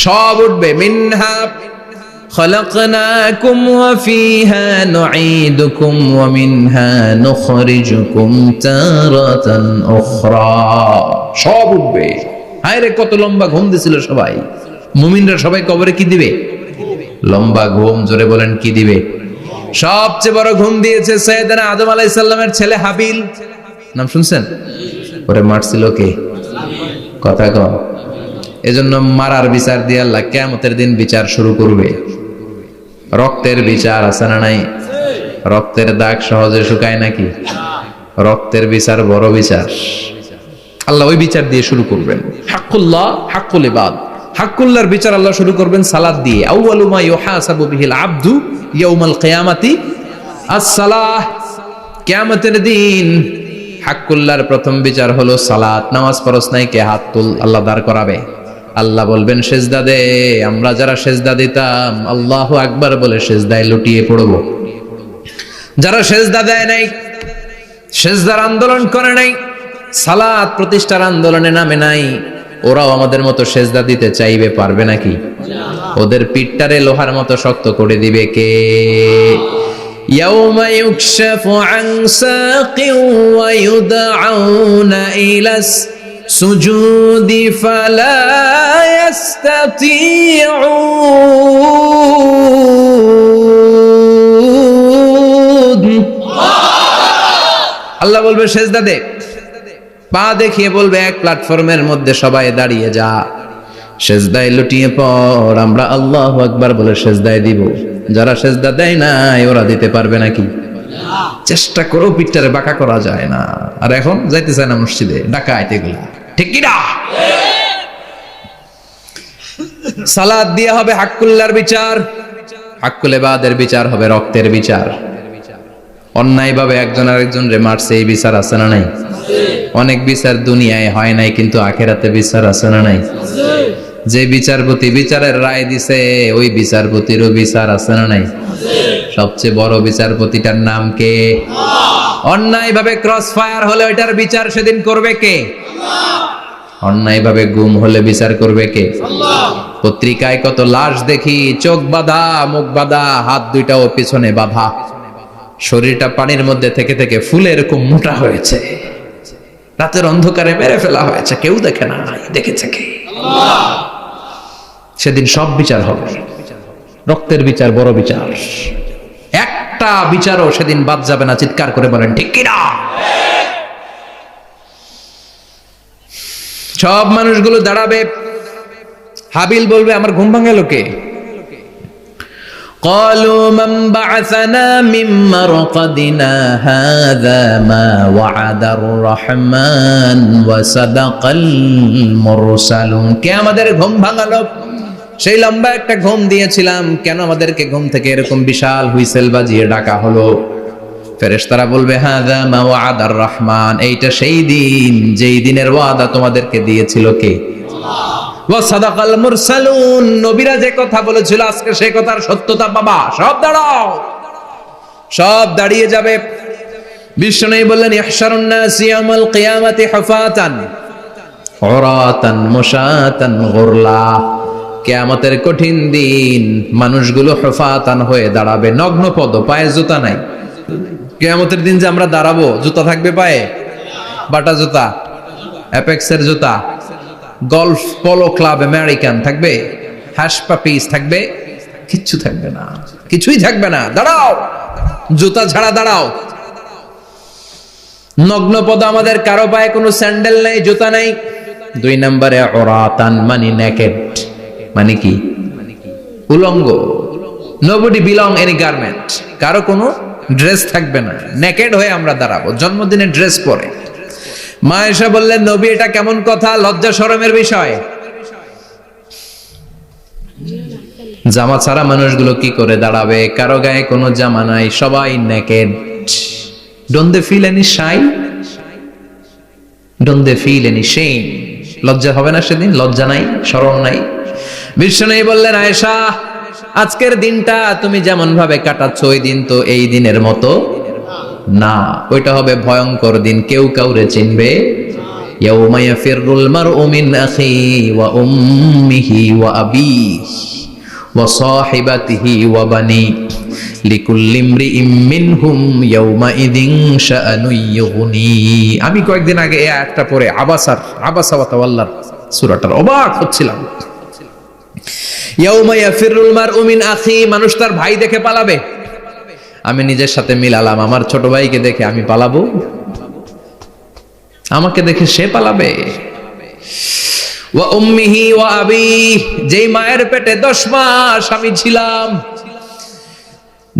সব উঠবে। মিনহা খলাকনাকুম ওয়া ফিহা নুঈদুকুম ওয়া মিনহা নুখরিজুকুম তারাতান উখরা, সব উঠবে। হায়রে কত লম্বা ঘুম দিছিল সবাই। মুমিনরা সবাই কবরে কি দিবে? লম্বা ঘুম। জোরে বলেন কি দিবে? সবচেয়ে বড় ঘুম দিয়েছে সাইয়েদনা আদম আলাইহিস সালামের ছেলে হাবিল। নাম শুনছেন? ওরে মারছিল কে? কথা কম। এজন্য মারার বিচার দিয়ে আল্লাহ কিয়ামতের দিন বিচার শুরু করবে। রক্তের বিচার আছে না নাই? রক্তের দাগ সহজে শুকায় নাকি? রক্তের বিচার বড় বিচার। আল্লাহ ওই বিচার দিয়ে শুরু করবেন। হাক্কুল্লাহ, হাক্কুল ইবাদ। হাক্কুল্লাহর বিচার আল্লাহ শুরু করবেন সালাত দিয়ে। আউয়ালু মা ইউহাসাবু বিহিল আবদু ইয়াউমাল কিয়ামাতি আস-সালাহ। কিয়ামতের দিন হাক্কুল্লাহর প্রথম বিচার হলো সালাত। নামাজ পড়স নাই, কে হাত তুল, আল্লাহ দাঁড় করাবে। আল্লাহ বলবেন সেজদা দে। আমরা যারা সেজদা দিতাম আল্লাহু আকবার বলে সেজদায় লুটিয়ে পড়ব। যারা সেজদা দেয় নাই, সেজদার আন্দোলন করে নাই, সালাত প্রতিষ্ঠার আন্দোলনে নামে নাই, ওরাও আমাদের মতো সেজদা দিতে চাইবে, পারবে নাকি? ওদের পিঠটারে লোহার মতো শক্ত করে দিবে কে? ইয়াউমা ইউকশাফু আন সাকিন ওয়া ইউদআউনা ইলাস সুজুদি ফালা ইয়াস্তাতিউন। আল্লাহ বলবে সেজদা দে, পা দেখিয়ে বলবে এক প্ল্যাটফর্মের মধ্যে সবাই দাঁড়িয়ে যা, সেজদায় লুটিয়ে পড়। আমরা আল্লাহু আকবার বলে সেজদায় দিব। যারা সেজদা দেয় নাই ওরা দিতে পারবে নাকি? চেষ্টা করো, পিঠটারে বাঁকা করা যায় না। আর এখন যাইতে চায় না মসজিদে, ডাকাইতে এগুলা, ঠিক কি না? সালাত দিয়ে হবে হাক্কুল্লার বিচার, হাক্কুল ইবাদের বিচার হবে রক্তের বিচার। অন্যায় ভাবে একজন আরেকজন রে মারছে, এই বিচার আছে না নাই? অনেক বিচার দুনিয়ায় হয় নাই, কিন্তু আখিরাতে বিচার আছে না নাই? যে বিচারপতি বিচারের রায় দিছে ওই বিচারপতিরও বিচার আছে না নাই? সবচেয়ে বড় বিচারপতিটার নাম কে? অন্যায় ভাবে ক্রস ফায়ার হলে ওইটার বিচার সেদিন করবে কে? অন্যায় ভাবে গুম হলে বিচার করবে কে? পত্রিকায় কত লাশ দেখি, চোখ বাঁধা, মুখ বাঁধা, হাত দুইটাও পিছনে বাঁধা, শরীরটা পানির মধ্যে থেকে থেকে ফুলে এরকম মোটা হয়েছে, রাতের অন্ধকারে মেরে ফেলা হয়েছে, কেউ দেখে না, দেখেছে কে? সেদিন সব বিচার হবে, রক্তের বিচার, বড় বিচার। একটা বিচারও সেদিন বাদ যাবে না, চিৎকার করে বলেন ঠিক কিনা? সব মানুষগুলো দাঁড়াবে। হাবিল বলবে আমার ঘুম ভাঙালো কে? قالوا من بعثنا من مرقدنا هذا ما وعد الرحمن وصدق المرسلون। কে আমাদের ঘুম ভাঙালো? সেই লম্বা একটা ঘুম দিয়েছিলাম, কেন আমাদেরকে ঘুম থেকে এরকম বিশাল হুইসেল বাজিয়ে ডাকা হলো? ফেরেশতারা বলবে হাযা মা ওয়াদার রহমান, এইটা সেই দিন যেই দিনের ওয়াদা তোমাদেরকে দিয়েছিল কে? ওয়া সাদাকাল মুরসালুন, নবীরা যে কথা বলেছিল আজকে সেই কথার সত্যতা পাবা। সব দাঁড়াও, সব দাঁড়িয়ে যাবে। বিষ্ণু বললেন ইহশারুন নাস ইয়াউমাল কিয়ামাতি হুফাতান উরাতান মুশাতান গুরলা। কিয়ামতের কঠিন দিন মানুষগুলো হুফাতান হয়ে দাঁড়াবে, নগ্ন পদ, পায়ে জুতা নাই। কিয়ামতের দিন যে আমরা দাঁড়াবো, জুতা থাকবে পায়ে? বাটা জুতা, অ্যাপেক্সের জুতা, গলফ পোলো ক্লাব আমেরিকান থাকবে, হ্যাশ পাপিস থাকবে? কিচ্ছু থাকবে না, কিছুই থাকবে না। দাঁড়াও, জুতা ছাড়া দাঁড়াও। নগ্ন পদ, আমাদের কারো পায়ে কোনো স্যান্ডেল নাই, জুতা নাই। 2 নম্বরে উরাতান মানে নেকেড, মানে কি? উলঙ্গ। নোবডি বিলং এনি গার্মেন্ট, কারো কোনো ড্রেস থাকবে না, নেকেড হয়ে আমরা দাঁড়াবো, জন্মদিনে ড্রেস পরে। মা এসে বললেন নবী এটা কেমন কথা, লজ্জা শরমের বিষয়। জামা ছাড়া মানুষগুলো কি করে দাঁড়াবে? কারো গায়ে কোনো জামা নাই, সবাই naked. Don't they feel any shy? Don't they feel any shame? লজ্জা হবে না সেদিন? লজ্জা নাই, শরম নাই? বিষ্ণু বললেন আয়েশা আজকের দিনটা তুমি যেমন ভাবে কাটাচ্ছ ওই দিন তো এই দিনের মতো না, ওইটা হবে ভয়ঙ্কর দিন, কেউ কাউরে চিনবে। ইয়াউমা ইয়াফিরুল মারউ মিন আখি ওয়া উম্মিহি ওয়া আবিহি ওয়া সাহিবাতিহি ওয়া বানি লিকুল্লি ইমরিইম মিনহুম ইয়াউমা ইযিন শাআনুন ইউগনি। আমি কয়েকদিন আগে এই আয়াতটা পড়ে আবাসা ওয়া তাওয়াল্লার সূরাটার অবাক হচ্ছিলাম। ইয়াউমা ইয়াফিরুল মারউ মিন আখি, মানুষ তার ভাই দেখে পালাবে। আমি নিজের সাথে মিলালাম, আমার ছোট ভাইকে দেখে আমি পালাবো? আমাকে দেখে সে পালাবে? ওয়া উম্মিহি ওয়া আবিহি, যেই মায়ের পেটে 10 মাস আমি ছিলাম,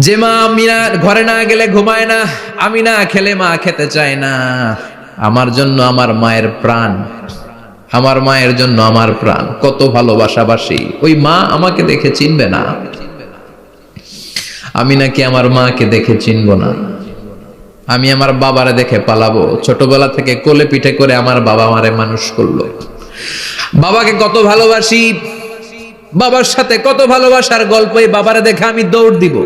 যে মা আমি না ঘরে না গেলে ঘুমায় না, আমি না খেলে মা খেতে চায় না, আমার জন্য আমার মায়ের প্রাণ, আমার মায়ের জন্য আমার প্রাণ, কত ভালোবাসাবাসি। ওই মা আমাকে দেখে চিনবে না, আমি নাকি আমার মাকে দেখে চিনব না। আমি আমার বাবারে দেখে পালাবো। ছোটবেলা থেকে কোলে পিঠে করে আমার বাবা আমারে মানুষ করলো, বাবাকে কত ভালোবাসি, বাবার সাথে কত ভালোবাসার গল্প, এই বাবারে দেখে আমি দৌড় দিব।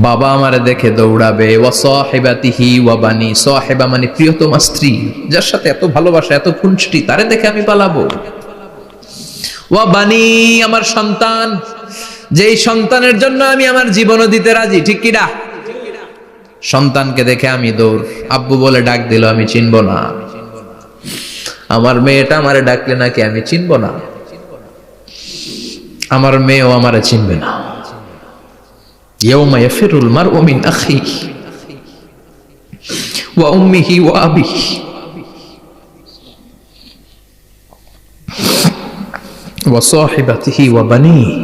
বাবা আমারে দেখে দৌড়াবে, ওয়া সাহিবাতিহি ওয়া বানি, সাহিবা মানে প্রিয়তমা স্ত্রী, যার সাথে এত ভালোবাসা এত খুনসুটি, তারে দেখে আমি পালাবো। ওয়া বানি আমার সন্তান, যেই সন্তানের জন্য আমি আমার জীবনও দিতে রাজি, ঠিক কিনা? সন্তানকে দেখে আমি দৌড়, আব্বু বলে ডাক দিল আমি চিনব না, আমার মেয়েটা আমারে ডাকলে নাকি আমি চিনব না, আমার মেয়েও আমারে চিনবে না। ইয়াউমা ইয়াফিরুল মারউ মিন আখিহি ওয়া উম্মিহি ওয়া আবিহি ওয়া সাহিবাতিহি ওয়া বানিহি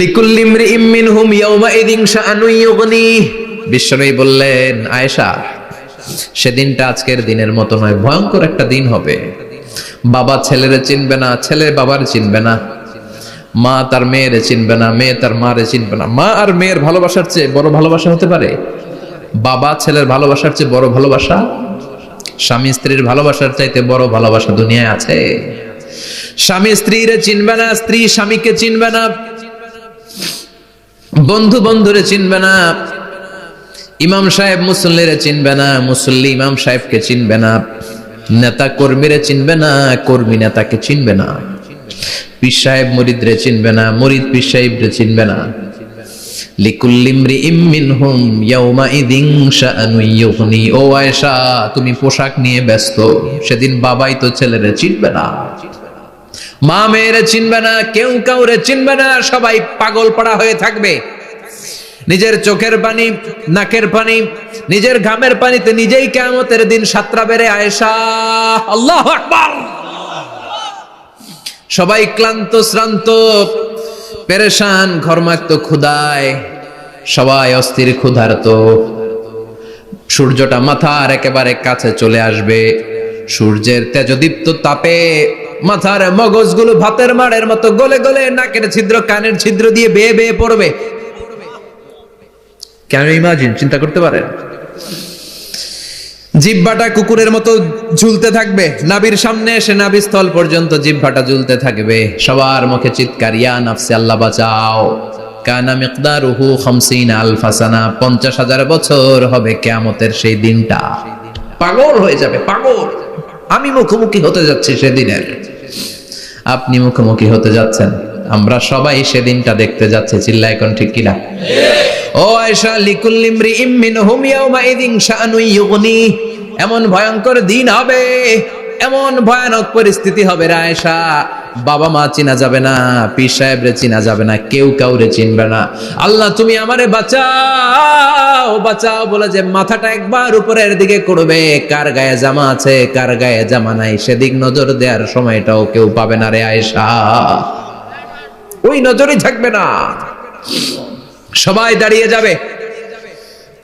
লিকুল্লি ইমরিইম মিনহুম ইয়াউমাইযিন শাআনুন ইউগনিহি। বিশ্বনবী বললেন, আয়েশা, সেদিনটা আজকের দিনের মতো নয়, ভয়ঙ্কর একটা দিন হবে। বাবা ছেলেরে চিনবে না, ছেলে বাবার চিনবে না, মা তার মেয়েরে চিনবে না, মেয়ে তার মারে চিনবে না। মা আর মেয়ের ভালোবাসার চেয়ে বড় ভালোবাসা হতে পারে? বাবা ছেলের ভালোবাসার চেয়ে বড় ভালোবাসা? স্বামী স্ত্রীর ভালোবাসার চাইতে বড় ভালোবাসা দুনিয়ায় আছে? স্বামী স্ত্রীরে চিনবে না, স্ত্রী স্বামীকে চিনবে না, বন্ধু বন্ধুরে চিনবে না, ইমাম সাহেব মুসল্লিরে চিনবে না, মুসল্লি ইমাম সাহেবকে চিনবে না, নেতা কর্মীরে চিনবে না, কর্মী নেতাকে চিনবে না, পীর সাহেব মুরিদরে চিনবে না, মুরিদ পীর সাহেবরে চিনবে না। লিকুল্লি ইমরিইম মিনহুম ইয়াউমাইযিন শাআনুন ইউগনি। ও আয়েশা, তুমি পোশাক নিয়ে ব্যস্ত, সেদিন বাবাই তো ছেলেরে চিনবে না, মা মেয়েরে চিনবে না, কেউ কাউরে চিনবে না, সবাই পাগল পাড়া হয়ে থাকবে। নিজের চোখের পানি, নাকের পানি, নিজের ঘামের পানিতে নিজেই কিয়ামতের দিন সাতরা বেড়ে আয়েশা। আল্লাহু আকবার। সবাই ক্লান্ত শ্রান্ত পেরেশান, ঘর্মাক্ত ক্ষুধায়, সবাই অস্থির ক্ষুধার্ত। সূর্যটা মাথার একেবারে কাছে চলে আসবে, সূর্যের তেজদীপ্ত তাপে মাথার মগজগুলো ভাতের মাড়ের মতো গলে গলে নাকের ছিদ্র কানের ছিদ্র দিয়ে বেয়ে বেয়ে পড়বে। কেন ইমাজিন, চিন্তা করতে পারেন? জিহ্বাটা কুকুরের মতো ঝুলতে থাকবে, নাভির সামনে এসে নাভিস্থল পর্যন্ত জিহ্বাটা ঝুলতে থাকবে। সবার মুখে চিৎকার, ইয়া নাফসি, আল্লাহ বাঁচাও। কানা মিকদারুহু 50,000 সানা, 50,000 বছর হবে কিয়ামতের সেই দিনটা। পাগল হয়ে যাবে, পাগল। আমি মুখোমুখি হতে যাচ্ছি সেদিনের, আপনি মুখোমুখি হতে যাচ্ছেন, আমরা সবাই সেদিনটা দেখতে যাচ্ছি। চিল্লা এখন ঠিক কিনা? ও আয়েশা, লিকুল্লি ইমরিইম মিনহুম ইয়াউমাইযিন শাআনুন ইউগনি। এমন ভয়ঙ্কর দিন হবে, এমন ভয়ানক পরিস্থিতি হবে রে আয়েশা, বাবা মা চিনা যাবে না, পীর সাহেবরে চিনা যাবে না, কেউ কাউরে চিনবে না। আল্লাহ তুমি আমারে বাঁচাও, বাঁচাও বলে যে মাথাটা একবার উপরের দিকে করবে, কার গায়ে জামা আছে কার গায়ে জামা নাই সেদিক নজর দেওয়ার সময়টাও কেউ পাবে না রে আয়েশা, ওই নজরই থাকবে না, সবাই দাঁড়িয়ে যাবে।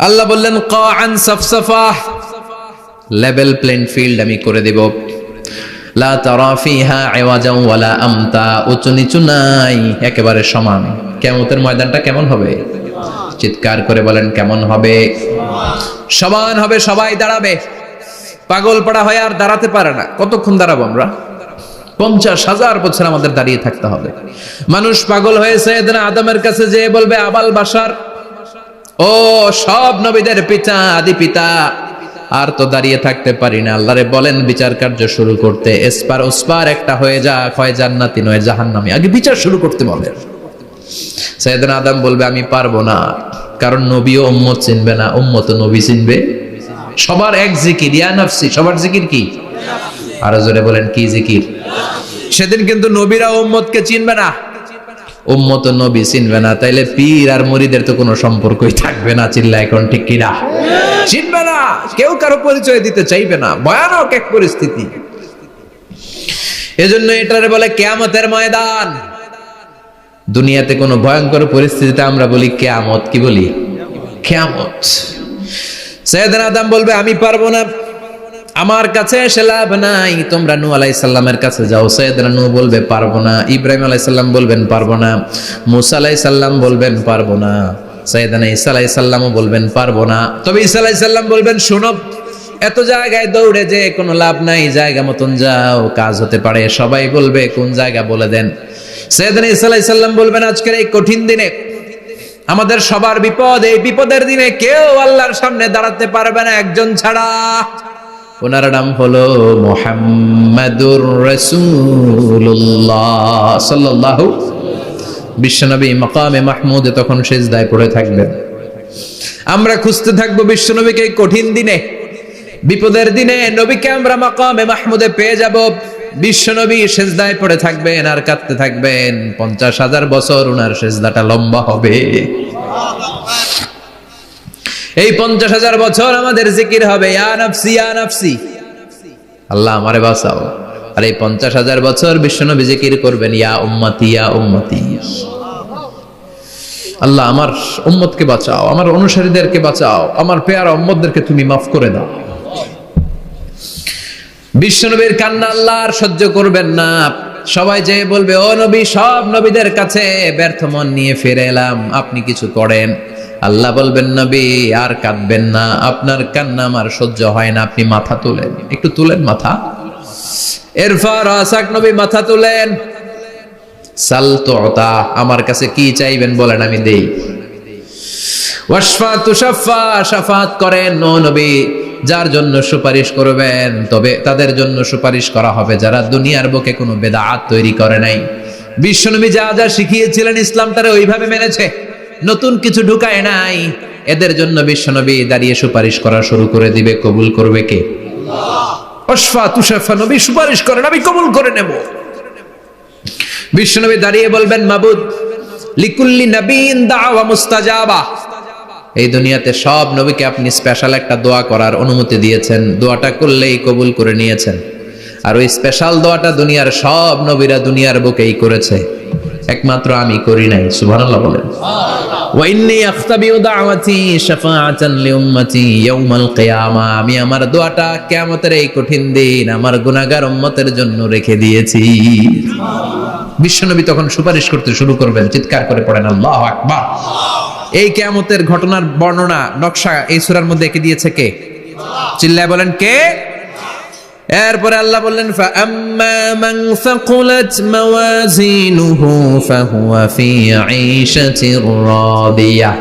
আল্লাহ বললেন, কাআন সাফসাফা, লেভেল প্লেন ফিল্ড আমি করে দেব। লা তারা ফিহা আওয়াজান ওয়ালা আমতা, উঁচু নিচু নাই, একেবারে সমান। কিয়ামতের ময়দানটা কেমন হবে? চিৎকার করে বলেন কেমন হবে? সমান হবে, সবাই দাঁড়াবে। পাগল পাড়া হয়ে আর দাঁড়াতে পারে না। কতক্ষণ দাঁড়াবো আমরা? 50,000 বছর আমাদের দাঁড়িয়ে থাকতে হবে। মানুষ পাগল হয়েছে, সাইয়েদনা আদমের কাছে যেয়ে বলবে, আবাল বাশার, ও সব নবীদের পিতা, আদি পিতা, আর তো দাঁড়িয়ে থাকতে পারি না, আল্লাহরে বলেন বিচার কার্য শুরু করতে। এসপার ওসপার একটা হয়ে যা, হয় জান্নাতি নয় জাহান্নামী, আগে বিচার শুরু করতে বলে। সাইয়েদনা আদম বলবে, আমি পারবো না, কারণ নবীও উম্মত চিনবে না, উম্মত নবী চিনবে। সবার এক জিকির, ইয়া নাফসি, সবার জিকির কি? আরো জোরে বলেন, কি জিকির? সেদিন কিন্তু নবীরা উম্মতকে চিনবে না, উম্মত নবী চিনবে না, তাইলে পীর আর মুরিদের তো কোনো সম্পর্কই থাকবে না। চিল্লা এখন ঠিক কিনা? চিনবে না, কেউ কারো পরিচয় দিতে চাইবে না। ভয়ানক এক পরিস্থিতি। এজন্য এটারে বলে কিয়ামতের ময়দান। দুনিয়াতে কোনো ভয়ঙ্কর পরিস্থিতিতে আমরা বলি কিয়ামত, কি বলি? কিয়ামত। সাইয়েদনা আদম বলবে, আমি পারবো না, আমার কাছে এসে লাভ নাই, তোমরা নূহ আলাইহিস সালামের কাছে যাও। সাইয়েদনা নূহ বলবে, পারবো না। ইব্রাহিম আলাইহিস সালাম বলবেন, পারবো না। মূসা আলাইহিস সালাম বলবেন, পারবো না। সাইয়েদনা ঈসা আলাইহিস সালামও বলবেন, পারবো না। তবে ঈসা আলাইহিস সালাম বলবেন, শোনো, এত জায়গায় দৌড়ে যে কোনো লাভ নাই, জায়গা মতন যাও, কাজ হতে পারে। সবাই বলবে, কোন জায়গা বলে দেন। সাইয়েদনা ঈসা আলাইহিস সালাম বলবেন, আজকের এই কঠিন দিনে আমাদের সবার বিপদ, এই বিপদের দিনে কেউ আল্লাহর সামনে দাঁড়াতে পারবে না একজন ছাড়া। ওনার নাম হলো মুহাম্মাদুর রাসূলুল্লাহ সাল্লাল্লাহু। বিশ্বনবী মাকামে মাহমুদে তখন সিজদায় পড়ে থাকবেন। আমরা খুঁজতে থাকবো বিশ্বনবীকে এই কঠিন দিনে, বিপদের দিনে নবীকে আমরা মাকামে মাহমুদে পেয়ে যাব। বিশ্বনবী সিজদায় পড়ে থাকবেন আর কাঁদতে থাকবেন। 50,000 বছর ওনার সিজদাটা লম্বা হবে। এই 50,000 বছর আমাদের জিকির হবে, ইয়া নাফসি ইয়া নাফসি, আল্লাহ আমারে বাঁচাও। আর এই 50,000 বছর বিশ্বনবী জিকির করবেন, ইয়া উম্মতি ইয়া উম্মতি, আল্লাহ আমার উম্মতকে বাঁচাও, আমার অনুসারীদেরকে বাঁচাও, আমার পেয়ারা উম্মতদেরকে তুমি মাফ করে দাও। বিশ্বনবীর কান্না আল্লাহ আর সহ্য করবেন না। সবাই যে বলবে, ও নবী, সব নবীদের কাছে ব্যর্থ মন নিয়ে ফিরে এলাম, আপনি কিছু করেন। আল্লাহ বলবেন, নবী আর কাঁদবেন না, আপনার কান্না আমার সহ্য হয় না, আপনি মাথা তুলেন, একটু তুলেন মাথা। এরপর আসাক নবী মাথা তুলেন। সাল তুতা, আমার কাছে কি চাইবেন বলেন, আমি দেই। ওয়াশফা তুশাফা, শাফাত করেন। ও নবী, যার জন্য সুপারিশ করবেন তবে তাদের জন্য সুপারিশ করা হবে যারা দুনিয়ার বুকে কোনো বেদাত তৈরি করে নাই। বিশ্বনবী যা যা শিখিয়েছিলেন ইসলাম তারা ওইভাবে মেনেছে, নতুন কিছু ঢুকায় নাই। এদের জন্য বিশ্বনবী দাঁড়িয়ে সুপারিশ করা শুরু করে দিবে। কবুল করবে কে? আল্লাহ। ওয়াশফা তুশাফা, নবী সুপারিশ করেন, আমি কবুল করে নেব। বিশ্বনবী দাঁড়িয়ে বলবেন, মাবুদ, লিকুল্লি নবীন দাওয়া মুস্তাজাবা। এই দুনিয়াতে সব নবীকে আপনি স্পেশাল একটা দোয়া করার অনুমতি দিয়েছেন, দোয়াটা করলেই কবুল করে নিয়েছেন। আর ওই স্পেশাল দোয়াটা দুনিয়ার সব নবীরা দুনিয়ার বুকেই করেছে, একমাত্র আমি করি নাই। সুবহানাল্লাহ বলেন। ওয়া ইন্নী আখতাবিউ দাওয়াতি শাফাআতান লিউম্মতি ইয়াউমাল কিয়ামা, আমি আমার দোয়াটা কিয়ামতের এই কঠিন দিন আমার গুনাহগার উম্মতের জন্য রেখে দিয়েছি। বিশ্বনবী তখন সুপারিশ করতে শুরু করবেন। চিৎকার করে পড়েন আল্লাহু আকবার। এই কিয়ামতের ঘটনার বর্ণনা নকশা এই সূরার মধ্যে এঁকে দিয়েছে কে? চিল্লায় বলেন কে? এরপরে আল্লাহ বললেন, ফাআম্মা মান সাকুলাত মাওয়াজিনুহু ফাহুয়া ফি ঈশাতির রাদিয়াহ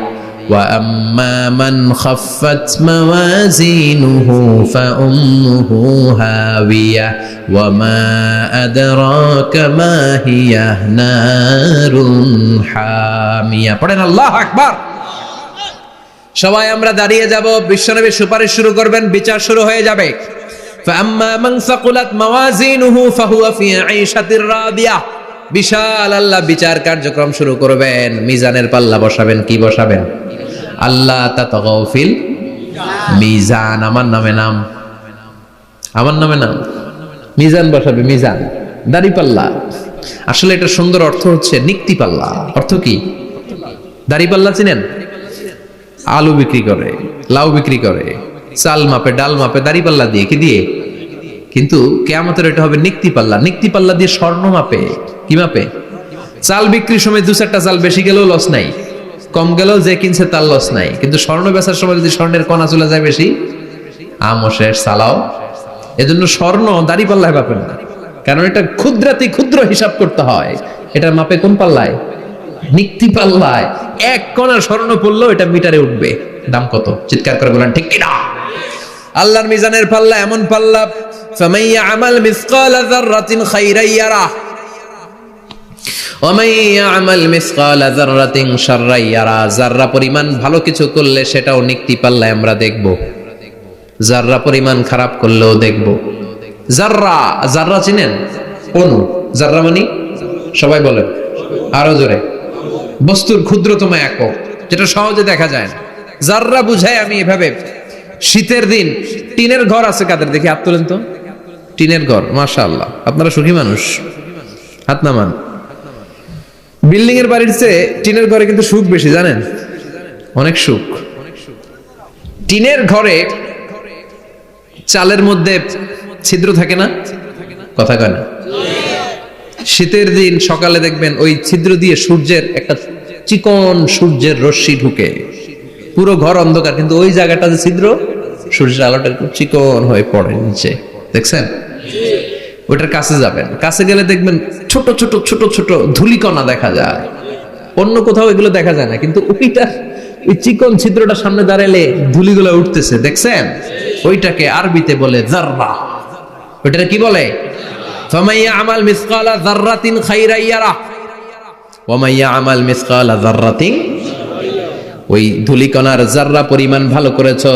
ওয়া আম্মা মান খাফফাত মাওয়াজিনুহু ফাউম্মুহু হাওিয়াহ ওয়া মা আদরাকা মা হিয়া নারুন হামিয়া। পড়েন আল্লাহু আকবার। সবাই আমরা দাঁড়িয়ে যাব, বিশ্বনবী সুপারিশ শুরু করবেন, বিচার শুরু হয়ে যাবে। فأما من ثقلت موازينه فهو في عيشة راضية। বিশাল আল্লাহ বিচার কার্যক্রম শুরু করবেন। মিজানের পাল্লা বসাবেন, কি বসাবেন? আল্লাহ তাতাগাউ ফিল মিজান। আমার নামে নাম, আমার নামে নাম। মিজান বসাবে, মিজান, দাড়ি পাল্লা। আসলে এটা সুন্দর অর্থ হচ্ছে নিক্তি পাল্লা। অর্থ কি? দাড়ি পাল্লা চিনেন? আলু বিক্রি করে, লাউ বিক্রি করে, চাল মাপে, ডাল মাপে, দাড়ি পাল্লা দিয়ে। কি দিয়ে? কিন্তু কিয়ামতের এটা হবে নিক্তি পাল্লা। নিক্তি পাল্লা দিয়ে স্বর্ণ মাপে। কি মাপে? চাল বিক্রির সময় 2-4টা চাল বেশি গেলেও লস নাই, কম গেলেও যে কিনছে তার লস নাই। কিন্তু স্বর্ণ বেচার সময় যদি স্বর্ণের কণা চলে যায় বেশি, আমও শেষ, সালাও। এজন্য স্বর্ণ দাড়ি পাল্লায় মাপেন না, কারণ এটা ক্ষুদ্রাতি ক্ষুদ্র হিসাব করতে হয়। এটা মাপে কোন পাল্লায়? নিক্তি পাল্লায়। 1 কণা স্বর্ণ পড়লেও এটা মিটারে উঠবে। দাম কত? চিৎকার করে বলেন ঠিক কিনা? আল্লাহর মিজানের পাল্লা এমন পাল্লা, ফামান ইয়ামাল মিসকালা যাররাতিন খাইরান ইয়ারাহ ওয়া মান ইয়ামাল মিসকালা যাররাতিন শাররান ইয়ারাহ। যাররা পরিমাণ ভালো কিছু করলে সেটাও নিক্তি পাল্লায় আমরা দেখব, যাররা পরিমাণ খারাপ করলেও দেখব। যাররা, যাররা চিনেন? অণু। যাররা মানে সবাই বলেন আরো জোরে। বস্তুর ক্ষুদ্রতম একক, যেটা সহজে দেখা যায় না। যাররা বুঝায় আমি এভাবে, শীতের দিন টিনের ঘর আছে কাদের? দেখি হাত তোলেন তো। টিনের ঘর, মাশাআল্লাহ, আপনারা সুখী মানুষ, হাত নামান। বিল্ডিং এর বাড়ির চেয়ে টিনের ঘরে কিন্তু সুখ বেশি, জানেন? অনেক সুখ। টিনের ঘরে চালের মধ্যে ছিদ্র থাকে না? কথা কয় না? শীতের দিন সকালে দেখবেন ওই ছিদ্র দিয়ে সূর্যের একটা চিকন সূর্যের রশ্মি ঢুকে, পুরো ঘর অন্ধকার, কিন্তু ওই জায়গাটা যে ছিদ্র, সূর্যের আলোটা একটু চিকন হয়ে পড়ে নিচে, দেখছেন? ওটার কাছে যাবেন, কাছে গেলে দেখবেন ছোট ছোট ছোট ছোট ধূলিকণা দেখা যায়। অন্য কোথাও এগুলো দেখা যায় না, কিন্তু ওইটা ওই চিকন ছিদ্রটা সামনে দাঁড়ালে ধুলিগুলো উঠতেছে, দেখছেন? ওইটাকে আরবিতে বলে যাররা। ওইটা কি বলে? ফামান ইয়ামাল মিসকালা যাররাতিন খাইরান ইয়ারা ওয়া মান ইয়ামাল মিসকালা যাররাতিন, ওই ধুলিকণার যাররা পরিমাণ ভালো করেছো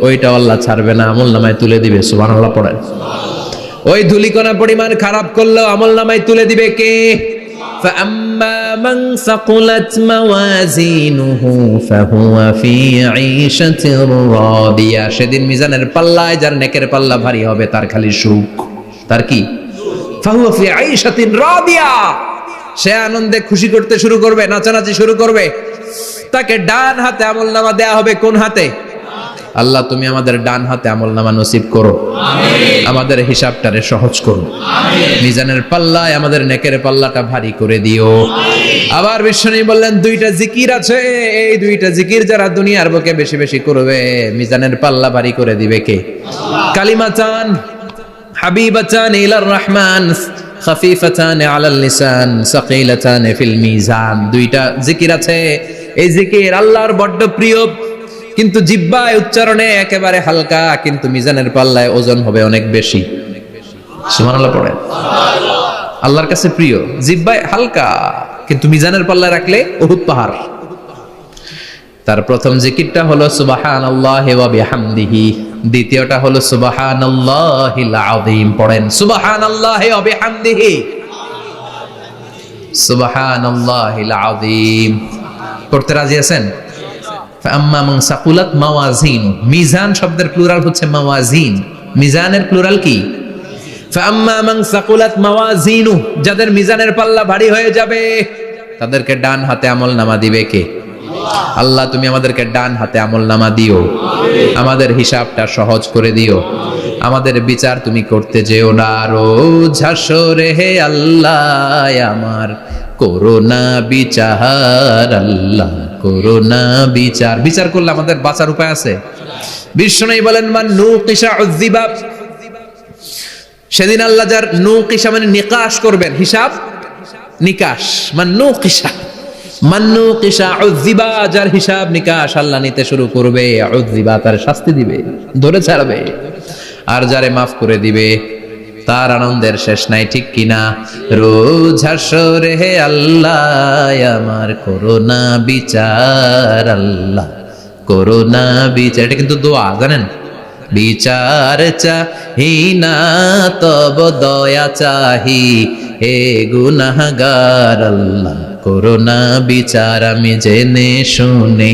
ওইটা আল্লাহ ছাড়বে না, আমলনামায় তুলে দিবে। সুবহানাল্লাহ পড়েন। ওই ধুলিকণা পরিমাণ খারাপ করলেও আমলনামায় তুলে দিবে কে? فأما من ثقلت موازينه فهو في عيشة راضية, সেদিন মিজানের পাল্লায় যার নেকের পাল্লা ভারী হবে তার খালি সুখ। তার কি? فهو في عيشة راضية, সে আনন্দে খুশি করতে শুরু করবে, নাচানাচি শুরু করবে। তাকে ডান হাতে আমলনামা দেয়া হবে। কোন হাতে? আল্লাহ তুমি আমাদের ডান হাতে আমলনামা নসিব করো, আমাদের হিসাবটারে সহজ করো, মিজানের পাল্লায় আমাদের নেকের পাল্লাটা ভারী করে দিও। আবার বিশ্বনবী বললেন দুইটা জিকির আছে, এই দুইটা জিকির যারা দুনিয়ার বুকে বেশি বেশি করবে মিজানের পাল্লা ভারী করে দিবে কে? কালিমাতান হাবিবাতান ইলার রহমান খাফিফাতান আলাল লিসান সাকিলাতান ফিল মিজান। দুইটা জিকির আছে, এই জিকির আল্লাহর বড্ড প্রিয়, কিন্তু জিহ্বায় উচ্চারণে একেবারে হালকা, কিন্তু মিজানের পাল্লায় ওজন হবে অনেক বেশি। সুবহানাল্লাহ পড়েন। আল্লাহর কাছে প্রিয়, জিহ্বায় হালকা, কিন্তু মিজানের পাল্লায় রাখলে উহুদ পাহাড়। তার প্রথম জিকিরটা হলো সুবহানাল্লাহি ওয়া বিহামদিহি, দ্বিতীয়টা হলো সুবহানাল্লাহিল আযীম। পড়েন সুবহানাল্লাহি ওয়া বিহামদিহি, সুবহানাল্লাহিল আযীম। পড়তে রাজি আছেন? ফাম্মা মান সাকুলাত মাওয়াজিন, মিজান শব্দের প্লুরাল হচ্ছে মাওয়াজিন, মিজানের প্লুরাল কি? ফাম্মা মান সাকুলাত মাওয়াজিনু, যাদের মিজানের পাল্লা ভারী হয়ে যাবে তাদেরকে ডান হাতে আমলনামা দিবে কে? আল্লাহ তুমি আমাদেরকে ডান হাতে আমলনামা দিও, আমাদের হিসাবটা সহজ করে দিও, আমাদের বিচার তুমি করতে যেও না রোজ হাসরে হে আল্লাহ আমার করোনা বিচার, আল্লাহ করোনা বিচার। বিচার করলে আমাদের বাঁচার উপায় আছে। বিশ্বনবী বলেন মান নুকিশা উযিবা, সেদিন আল্লাহ যার নুকিশা মানে নিকাশ করবেন, হিসাব নিকাশ, মান নুকিশা উযিবা, যার হিসাব নিকাশ আল্লাহ নিতে শুরু করবে, উযিবা তার শাস্তি দিবে, ধরে ছাড়বে। আর যারে মাফ করে দিবে তার আনন্দের শেষ নাই, ঠিক কিনা? রোজ হাসরে হে আল্লাহ আমার করোনা বিচার, আল্লাহ করোনা বিচার। এটা কিন্তু দোয়া, জানেন? বিচার চাহি না তব দয়া চাহি হে গুনাহগার, আল্লাহ করোনা বিচার। আমি জেনে শুনে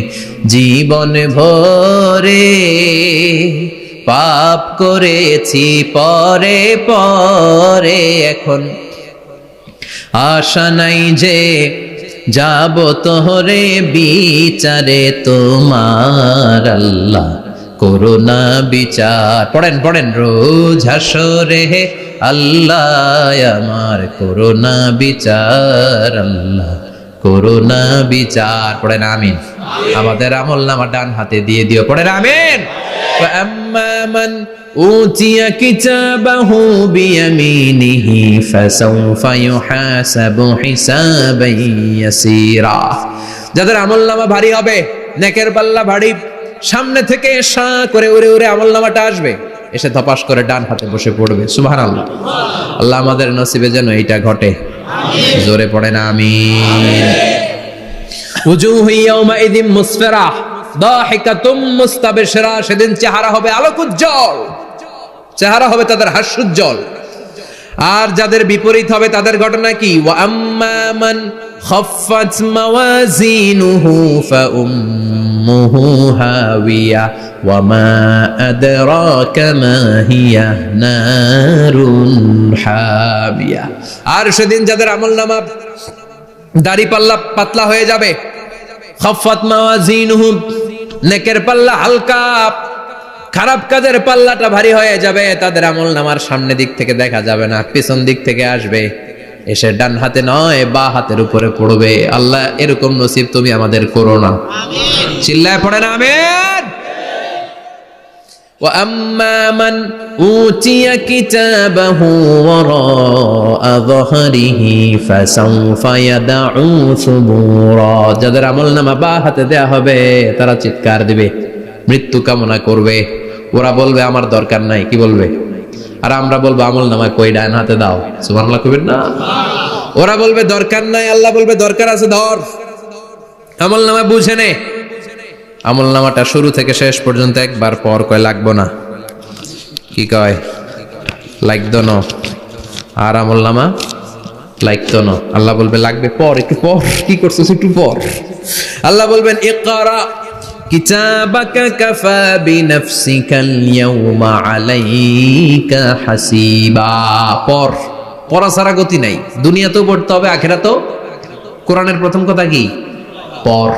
জীবন ভরে পাপ করেছি পরে পরে, এখন আশা নাই যে যাব তোহরে বিচারে তোমার, আল্লাহ করোনা বিচার। পড়েন পড়েন রোজ হাসরে হে আল্লাহ আমার করোনা বিচার, আল্লাহ করোনা বিচার। পড়েন আমিন। আমাদের আমলনামা ডান হাতে দিয়ে দিও। পড়েন আমিন। فأما من أوتي كتابه بيمينه فسوف يحاسب حسابا يسيرا, যাদের আমলনামা ভারী হবে, নেকের পাল্লা ভারী, সামনে থেকে সা করে উড়ে উড়ে আমলনামাটা আসবে, এসে ধপাস করে ডান হাতে বসে পড়বে। সুবহানাল্লাহ। আল্লাহ আমাদের নসিবে যেন এইটা ঘটে। জোরে পড়েন আমিন। উজুহু ইয়াউমাইযিন মুসফিরা দাহিকাতুম মুস্তাবশিরা, সেদিন চেহারা হবে আলোকোজ্জ্বল, চেহারা হবে তাদের হাস্যোজ্জ্বল। আর যাদের বিপরীত হবে তাদের ঘটনা কি? ওয়া আম্মা মান খাফফাত মাওয়াজিনুহু ফাউম্মুহু হাওিয়া ওয়া মা আদরাকা মা হিয়া নারুন হামিয়া। আর সেদিন যাদের আমলনামা দাড়ি পাল্লা পাতলা হয়ে যাবে, খাফফাত মাওয়াজিনুহু নেকের পাল্লা হালকা, খারাপ কাজের পাল্লাটা ভারী হয়ে যাবে, তাদের আমলনামার সামনে দিক থেকে দেখা যাবে না, পিছন দিক থেকে আসবে, এসে ডান হাতে নয় বা হাতের উপরে পড়বে। আল্লাহ এরকম নসিব তুমি আমাদের করো না। আমিন। চিল্লায় পড়েন আমিন। وأما من أوتي كتابه وراء ظهره فسوف يدعو ثبورا যাদের আমলনামা বা হাতে দেয়া হবে তারা চিৎকার দিবে, মৃত্যু কামনা করবে। ওরা বলবে আমার দরকার নাই, কি বলবে? আর আমরা বলবো আমলনামা কই, ডান হাতে দাও। সুবহানাল্লাহ কইবেন না? ওরা বলবে দরকার নাই, আল্লাহ বলবে দরকার আছে, ধর। আমলনামা বুঝে নে। আমলনামাটা শুরু থেকে শেষ পর্যন্ত একবার পর কয় লাগবো না, কি কয়? লাগতো না। আর আমলনামা লাগতো না, আল্লাহ বলবে লাগবে পর, একটু পর। কি করছিস একটু পর? আল্লাহ বলবেন ইকরা কিতাবাকা কাফা বিনাফসিকাল ইয়াউমা আলাইকা হাসিবা। পর, পড়া ছাড়া গতি নাই। দুনিয়াতেও পড়তে হবে, আখিরাতেও। কোরআনের প্রথম কথা কি? পর।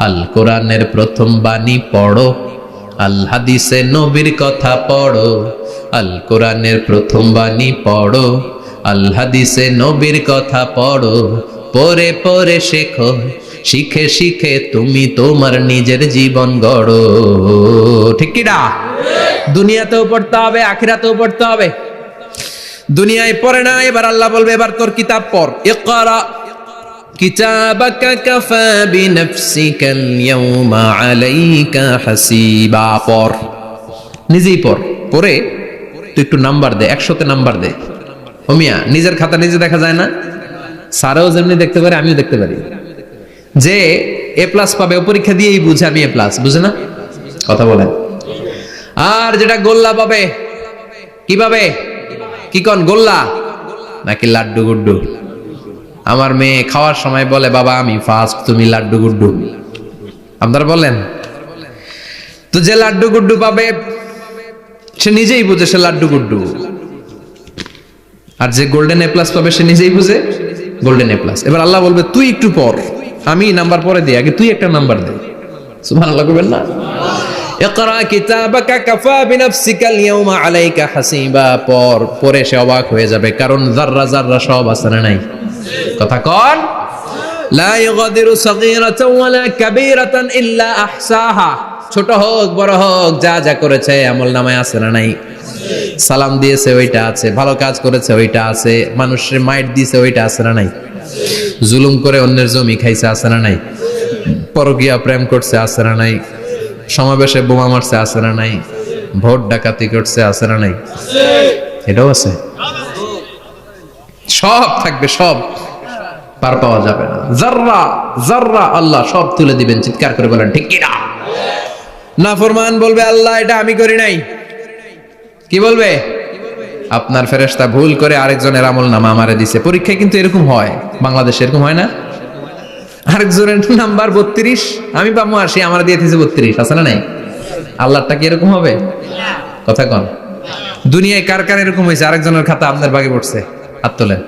আল কোরআনের প্রথম বাণী পড়ো, আল হাদিসে নবীর কথা পড়ো। আল কোরআনের প্রথম বাণী পড়ো, আল হাদিসে নবীর কথা পড়ো। পড়ে পড়ে শেখো, শিখে শিখে তুমি তোমার নিজের জীবন গড়ো। ঠিক কি না? দুনিয়াতেও পড়তে হবে, আখিরাতেও পড়তে হবে। দুনিয়ায় পড়ে না, এবার আল্লাহ বলবে এবার তোর কিতাব পড়। ইকরা কিতাবাকা কাফা বিনাফসিকাল ইয়াউমা আলাইকা হাসিবা। পড়, নিজেই পড়। পড়ে তুই একটু নাম্বার দে, 100তে নাম্বার দে। হোমিয়া নিজের খাতা নিজে দেখা যায় না? স্যারও যেমনি দেখতে পারে, আমিও দেখতে পারি। যে এ প্লাস পাবে ও পরীক্ষা দিয়েই বুঝে আমি এ প্লাস, বুঝে না? কথা বলেন। আর যেটা গোল্লা পাবে, কি পাবে? কি কোন গোল্লা নাকি লাড্ডু গুড্ডু? আমার মেয়ে খাওয়ার সময় বলে বাবা আমি ফার্স্ট, তুমি লাড্ডু গুড্ডু। আপনারা বলেন তো। যে লাড্ডু গুড্ডু পাবে সে নিজেই বুঝে সে লাড্ডু গুড্ডু। আর যে গোল্ডেন এ প্লাস পাবে সে নিজেই বুঝে গোল্ডেন এ প্লাস। এবার আল্লাহ বলবে তুই একটু পর, আমি নাম্বার পরে দিই, আগে তুই একটা নাম্বার দে। সুবহানাল্লাহ কইবেন না? ইকরা কিতাবাকা কাফা বিনাফসিকাল ইয়াউমা আলাইকা হাসিবা। পর, পরে সে অবাক হয়ে যাবে, কারণ যাররা যাররা সব আছে না নাই? কথা কন। লা ইগাদিরু সাগীরাতান ওয়ালা কাবীরাতান ইল্লা আহসাহা। ছোট হোক বড় হোক যা যা করেছে আমলনামায় আছে না নাই? সালাম দিয়েছে ওইটা আছে, ভালো কাজ করেছে ওইটা আছে, মানুষের মাইট দিয়েছে ওইটা আছে না নাই? জুলুম করে অন্যের জমি খাইছে আছে না নাই? পরকীয়া প্রেম করছে আছে না নাই? সমাবেশে বোমা মারছে আছে না নাই? ভোট ডাকাতি করছে আছে না নাই? এটাও আছে। সব থাকবে, সব পার পাওয়া যাবে না। যাররা যাররা আল্লাহ সব তুলে দিবেন। চিৎকার করে বলেন ঠিক কি না? নাফরমান বলবে আল্লাহ এটা আমি করি নাই। কি বলবে? আপনার ফেরেশতা ভুল করে আরেকজনের আমলনামা আমারে দিছে। পরীক্ষায় কিন্তু এরকম হয়, বাংলাদেশে এরকম হয় না? আরেকজনের নাম্বার 32, আমি পাবো 80, আমার দিয়ে দিয়েছে 32, আছে না নাই? আল্লাহটা কি এরকম হবে? কথা কন। দুনিয়ায় কার কার এরকম হয়েছে আরেকজনের খাতা আপনার ভাগে পড়ছে? হাত তোলেন।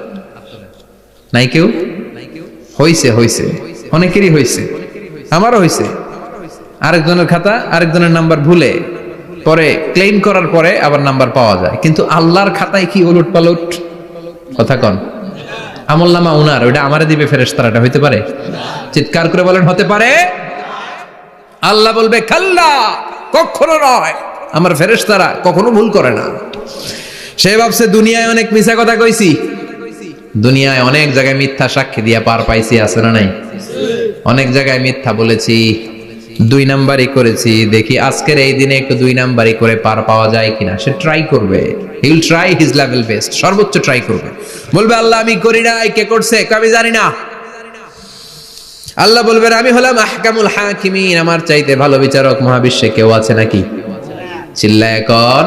নাই কেউ? হইছে, হইছে, অনেকেরই হইছে, আমারও হইছে। আরেকজনের খাতা আরেকজনের নাম্বার ভুলে পরে ক্লেম করার পরে আবার নাম্বার পাওয়া যায়, কিন্তু আল্লাহর খাতায় কি উলট পালট? কথা কন। আমলনামা উনার, ওইটা আমারে দিবে ফেরেশতারা, এটা হইতে পারে? চিৎকার করে বলেন হতে পারে? আল্লাহ বলবে খাল্লা, কখনো নয়। আমার ফেরেশতারা কখনো ভুল করে না। সে ভাবছে দুনিয়ায় অনেক মিথ্যা কথা কইছি, দুনিয়ায় অনেক জায়গায় মিথ্যা সাক্ষী দিয়া পার পাইছি, আছে না নাই? অনেক জায়গায় মিথ্যা বলেছি, 2 নাম্বারই করেছি, দেখি আজকের এই দিনে একটু 2 নাম্বারই করে পার পাওয়া যায় কিনা। সে ট্রাই করবে, he will try his level best, সর্বোচ্চ ট্রাই করবে। বলবে আল্লাহ আমি করি নাই, কে করছে? আমি জানি না। আল্লাহ বলবেন আমি হলাম আহকামুল হাকিমিন, আমার চাইতে ভালো বিচারক মহাবিশ্বে কেউ আছে নাকি? চিল্লায় কন।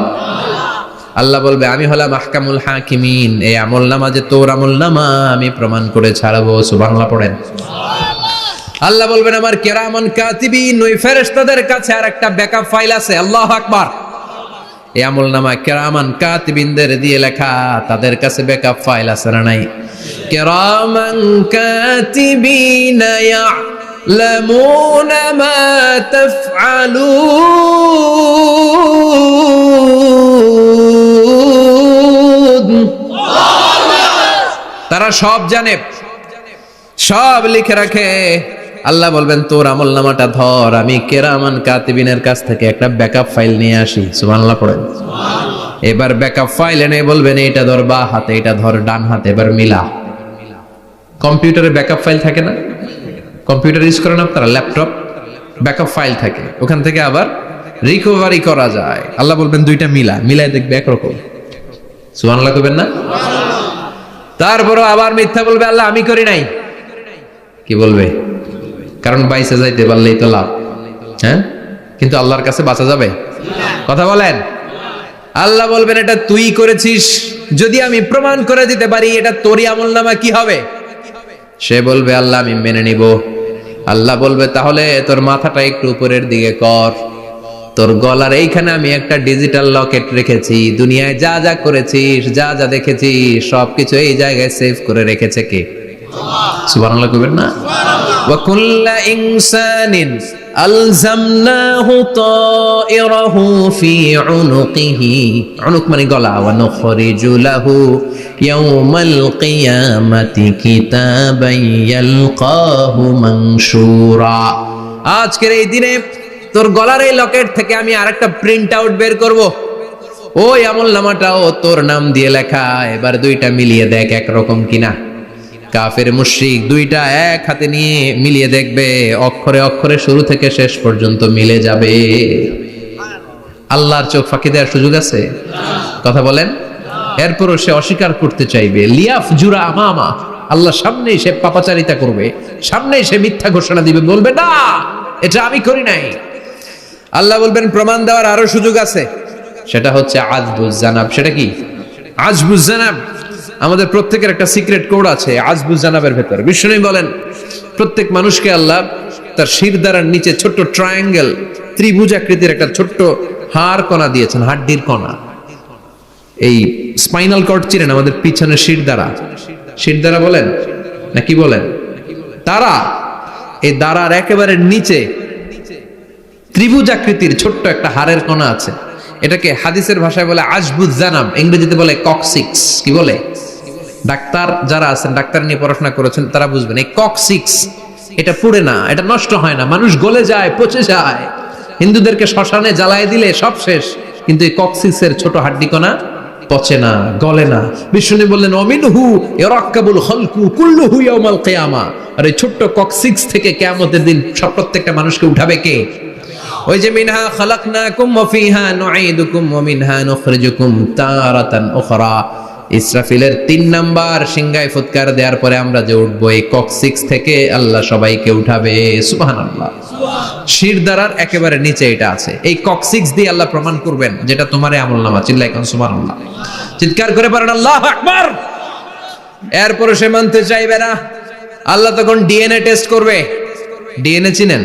আল্লাহ বলবে আমি হলাম আহকামুল হাকিমিন, এই আমলনামা যে তোর আমলনামা আমি প্রমাণ করে ছাড়বো। সুবহানাল্লাহ পড়েন। আল্লাহ বলবেন আমার কিরামান কাতিবিন, ওই ফেরেশতাদের কাছে আর একটা ব্যাকআপ ফাইল আছে। আল্লাহু আকবার। এই আমলনামা কিরামান কাতিবিনদের দিয়ে লেখা, তাদের কাছে ব্যাকআপ ফাইল আছে না নাই? কিরামান কাতিবিন ইয়ালামুনা মা তাফআলুন। তারা সব জানে, সব লিখে রাখে। আল্লাহ বলবেন তোর আমল নামাটা ধর, আমি কেরামান কাতিবিনের কাছ থেকে একটা ব্যাকআপ ফাইল নিয়ে আসি। সুবহানাল্লাহ পড়েন। এবার ব্যাকআপ ফাইল এনে বলবেন এটা ধর বা হাতে, এটা ধর ডান হাতে, এবার মিলা। কম্পিউটারে ব্যাকআপ ফাইল থাকে না? কম্পিউটার ইউজ করেন আপনারা? ল্যাপটপ ব্যাকআপ ফাইল থাকে, ওখান থেকে আবার রিকভারি করা যায়। আল্লাহ বলবেন দুইটা মিলায় দেখবে একরকম। সুবহানাল্লাহ কইবেন না? তারপরও আবার মিথ্যা বলবে, আল্লাহ আমি করি নাই। কি বলবে? কারণ বাইসে যাইতে পারলেই তো লাভ। হ্যাঁ, কিন্তু আল্লাহর কাছে বাঁচা যাবে? কথা বলেন। আল্লাহ বলবেন এটা তুই করেছিস, যদি আমি প্রমাণ করে দিতে পারি এটা তোরই আমলনামা, কি হবে? সে বলবে আল্লাহ আমি মেনে নিব। আল্লাহ বলবে তাহলে তোর মাথাটা একটু উপরের দিকে কর, তোর গলার এইখানে আমি একটা ডিজিটাল লকেট রেখেছি, দুনিয়ায় যা যা করেছিস, যা যা দেখেছিস সবকিছু এই জায়গায় সেভ করে রেখেছে কে? সুবহানাল্লাহ কইবেন না? ওয়া কুল্লা ইনসানিন আলজামনাহু তায়রাহু ফি উনুকিহি, উনুক মানে গলা, ওয়া নুখরিজু লাহু ইয়াওমাল কিয়ামাতি কিতাবান ইয়ালকাহু মানশুরা। আজকের এই দিনে তোর গলার এই লকেট থেকে আমি আরেকটা প্রিন্ট আউট বের করব, ওই আমলনামাটাও তোর নাম দিয়ে লেখা। এবার দুইটা মিলিয়ে দেখ একরকম কিনা। কাফের মুশরিক দুইটা এক হাতে নিয়ে মিলিয়ে দেখবে, অক্ষরে অক্ষরে শুরু থেকে শেষ পর্যন্ত মিলে যাবে। আল্লাহর চোখ ফাঁকি দেওয়ার সুযোগ আছে? কথা বলেন। এরপরও সে অস্বীকার করতে চাইবে, লিয়াফ জুরা আমামা, আল্লাহ সামনেই সে পাপাচারিতা করবে, সামনেই সে মিথ্যা ঘোষণা দিবে, বলবে না এটা আমি করি নাই। আল্লাহ বলবেন প্রমাণ দেওয়ার আরো সুযোগ আছে, সেটা হচ্ছে আজবুজ জানাব। সেটা কি? আজবুজ জানাব। আমাদের প্রত্যেকের একটা সিক্রেট কোড আছে আজবুজ জানাবের ভেতর। বিষ্ণু বলেন প্রত্যেক মানুষকে আল্লাহ তার শিরদাঁড়ার নিচে ছোট্ট ট্রায়াঙ্গেল, ত্রিভুজ আকৃতির একটা ছোট্ট হাড় কণা দিয়েছেন, হাড্ডির কণা। এই স্পাইনাল কর্ড চিনেন? আমাদের পিছনে শিরদাঁড়া বলেন না কি বলেন? তারা, এই দাঁড়ার একেবারে নিচে ত্রিভুজ আকৃতির ছোট্ট একটা হাড়ের কণা আছে। এটাকে হাদিসের ভাষায় বলে আজবুজ জানাব, ইংরেজিতে বলে ককসিক্স। কি বলে? ডাক্তার যারা আছেন, ডাক্তার নিয়ে পড়াশোনা করেছেন, তারা বুঝবেন এই ককসিক্স এটা পুড়ে না, এটা নষ্ট হয় না, মানুষ গলে যায়, পচে যায়। হিন্দুদেরকে শ্মশানে জ্বালায় দিলে সব শেষ, কিন্তু এই ককসিক্সের ছোট হাড্ডি কণা পচে না, গলে না। বিষ্ণু বললেন অমিনহু ইয়ারাক্কাবুল খালকু কুল্লুহু ইয়াউমাল কিয়ামা। আর এই ছোট্ট ককসিক্স থেকে কিয়ামতের দিন সব প্রত্যেকটা মানুষকে উঠাবে কে? ওই যে মিনহা খালাকনাকুম ওয়া ফিহা নুঈদুকুম ওয়া মিনহা নুখরিজুকুম তারাতান উখরা। ইসরাফিলের 3 নাম্বার সিংহায় ফুৎকার দেওয়ার পরে আমরা যে উঠবো, এই ককসিক্স থেকে আল্লাহ সবাইকে উঠাবে। সুবহানাল্লাহ। শিরদাঁড়ার একেবারে নিচে এটা আছে। এই ককসিক্স দিয়ে আল্লাহ প্রমাণ করবেন যেটা তোমার আমলনামা। চিল্লায় কোন সুবহানাল্লাহ, চিৎকার করে পারেন আল্লাহু আকবার। এরপরে সে মানতে চাইবে না। আল্লাহ তখন ডিএনএ টেস্ট করবে। ডিএনএ চিনেন?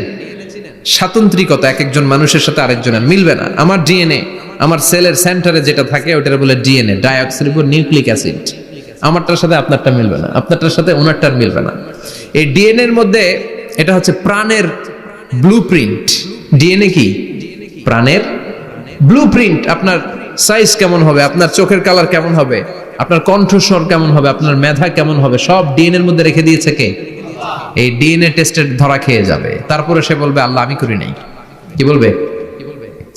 স্বাতন্ত্রিকতা, এক একজন মানুষের সাথে আরেকজনের মিলবে না। আমার ডিএনএ, আমার সেলের সেন্টারে যেটা থাকে ওটার বলে ডিএনএ, ডাইঅক্সিরিবো নিউক্লিক অ্যাসিড। আমারটার সাথে আপনারটা মিলবে না, আপনারটার সাথে ওনারটার মিলবে না। এই ডিএনএ এর মধ্যে এটা হচ্ছে প্রাণের ব্লুপ্রিন্ট। ডিএনএ কি? প্রাণের ব্লুপ্রিন্ট। আপনার সাইজ কেমন হবে, আপনার চোখের কালার কেমন হবে, আপনার কণ্ঠস্বর কেমন হবে, আপনার মেধা কেমন হবে, সব ডিএনএ এর মধ্যে রেখে দিয়েছে কে? এই ডিএনএ টেস্টের ধরা খেয়ে যাবে। তারপরে সে বলবে আল্লাহ আমি করি নাই। কি বলবে?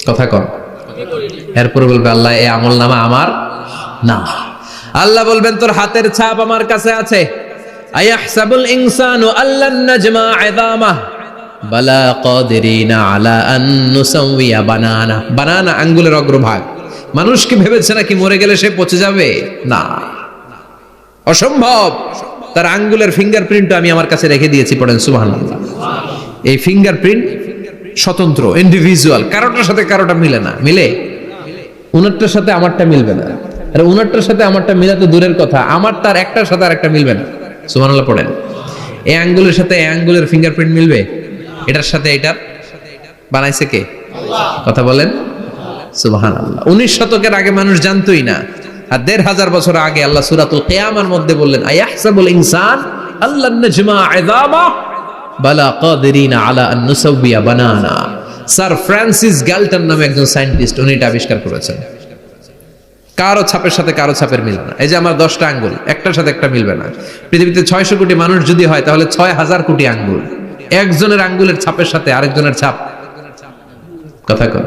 কথা কম। এরপরে বলবে আল্লাহ এই আমলনামা আমার না। আল্লাহ বলবেন তোর হাতের ছাপ আমার কাছে আছে। আয়াহসাবুল ইনসানু আল্লান নাজমা ইযামা বালা কাদিরিনা আলা আন নুসাওয়িয়া বানানা। বানানা আঙ্গুলের অগ্রভাগ। মানুষ কি ভেবেছে নাকি মরে গেলে সে পচে যাবে? না, অসম্ভব। তার আঙ্গুলের ফিঙ্গারপ্রিন্ট আমি আমার কাছে রেখে দিয়েছি। পড়েন সুবহানাল্লাহ। এই ফিঙ্গারপ্রিন্ট স্বতন্ত্র, ইন্ডিভিজুয়াল, কারোটার সাথে কারোটা মিলে না। মিলে? উনারটার সাথে আমারটা মিলবে না। আর উনারটার সাথে আমারটা মিলা তো দূরের কথা, আমার তার একটার সাথে আরেকটা মিলবে না। সুবহানাল্লাহ পড়েন। এই আঙ্গুলের সাথে এই আঙ্গুলের ফিঙ্গারপ্রিন্ট মিলবে? এটার সাথে এটার বানাইছে কে? আল্লাহ। কথা বলেন সুবহানাল্লাহ। 19 শতকের আগে মানুষ জানতোই না। আর 1500 বছর আগে আল্লাহ সূরাতুল কিয়ামার মধ্যে বললেন আয়াহসাবুল ইনসান আল্লান নাজমা ইযামা বালা কাদিরিনা আলা আন নুসাওয়িয়া বানানা। স্যার ফ্রান্সিস গ্যালটন নামে একজন সায়েন্টিস্ট, উনি এটা আবিষ্কার করেছেন। কারো ছাপের সাথে কারো ছাপের মিলবে না। এই যে আমার 10টা আঙ্গুল, একটার সাথে একটা মিলবে না। পৃথিবীতে 600 কোটি মানুষ যদি হয় তাহলে 6000 কোটি আঙ্গুল। একজনের আঙ্গুলের ছাপের সাথে আরেকজনের ছাপ কথা কর।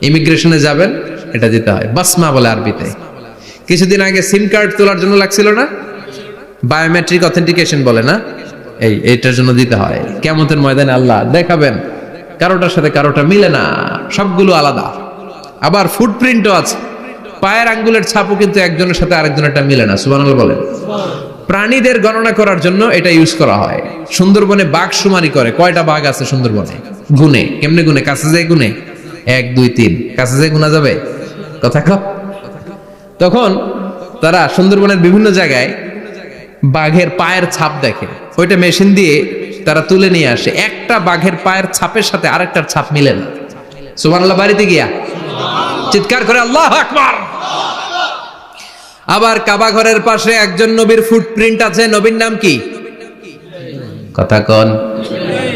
ইমিগ্রেশনে যাবেন, এটা দিতে হয়, বাসমা বলে আরবিতে। কিছুদিন আগে সিম কার্ড তোলার জন্য লাগছিল না, বায়োমেট্রিক অথেন্টিকেশন বলে না, এইটার জন্য দিতে হয়। কিয়ামতের ময়দানে আল্লাহ দেখাবেন কারোটার সাথে কারোটা মিলে না, সবগুলো আলাদা। আবার ফুটপ্রিন্টও আছে, পায়ের আঙ্গুলের ছাপও কিন্তু একজনের সাথে আরেকজনেরটা মিলে না। সুবহানাল্লাহ বলেন। প্রাণীদের গণনা করার জন্য এটা ইউজ করা হয়। সুন্দরবনে বাঘ শুমারি করে, কয়টা বাঘ আছে সুন্দরবনে গুনে, কেমনে গুনে? কাছে যায় গুনে, 1 2 3, কাছে যায় গুনা যাবে কথা কও। তখন তারা সুন্দরবনের বিভিন্ন জায়গায় বাঘের পায়ের ছাপ দেখে, ওইটা মেশিন দিয়ে তারা তুলে নিয়ে আসে। একটা বাঘের পায়ের ছাপের সাথে আরেকটার ছাপ মিলে না। সুবহানাল্লাহ বাড়িতে গিয়া চিৎকার করে আল্লাহু আকবার। আবার কাবা ঘরের পাশে একজন নবীর ফুটপ্রিন্ট আছে, নবীর নাম কি কথা কোন?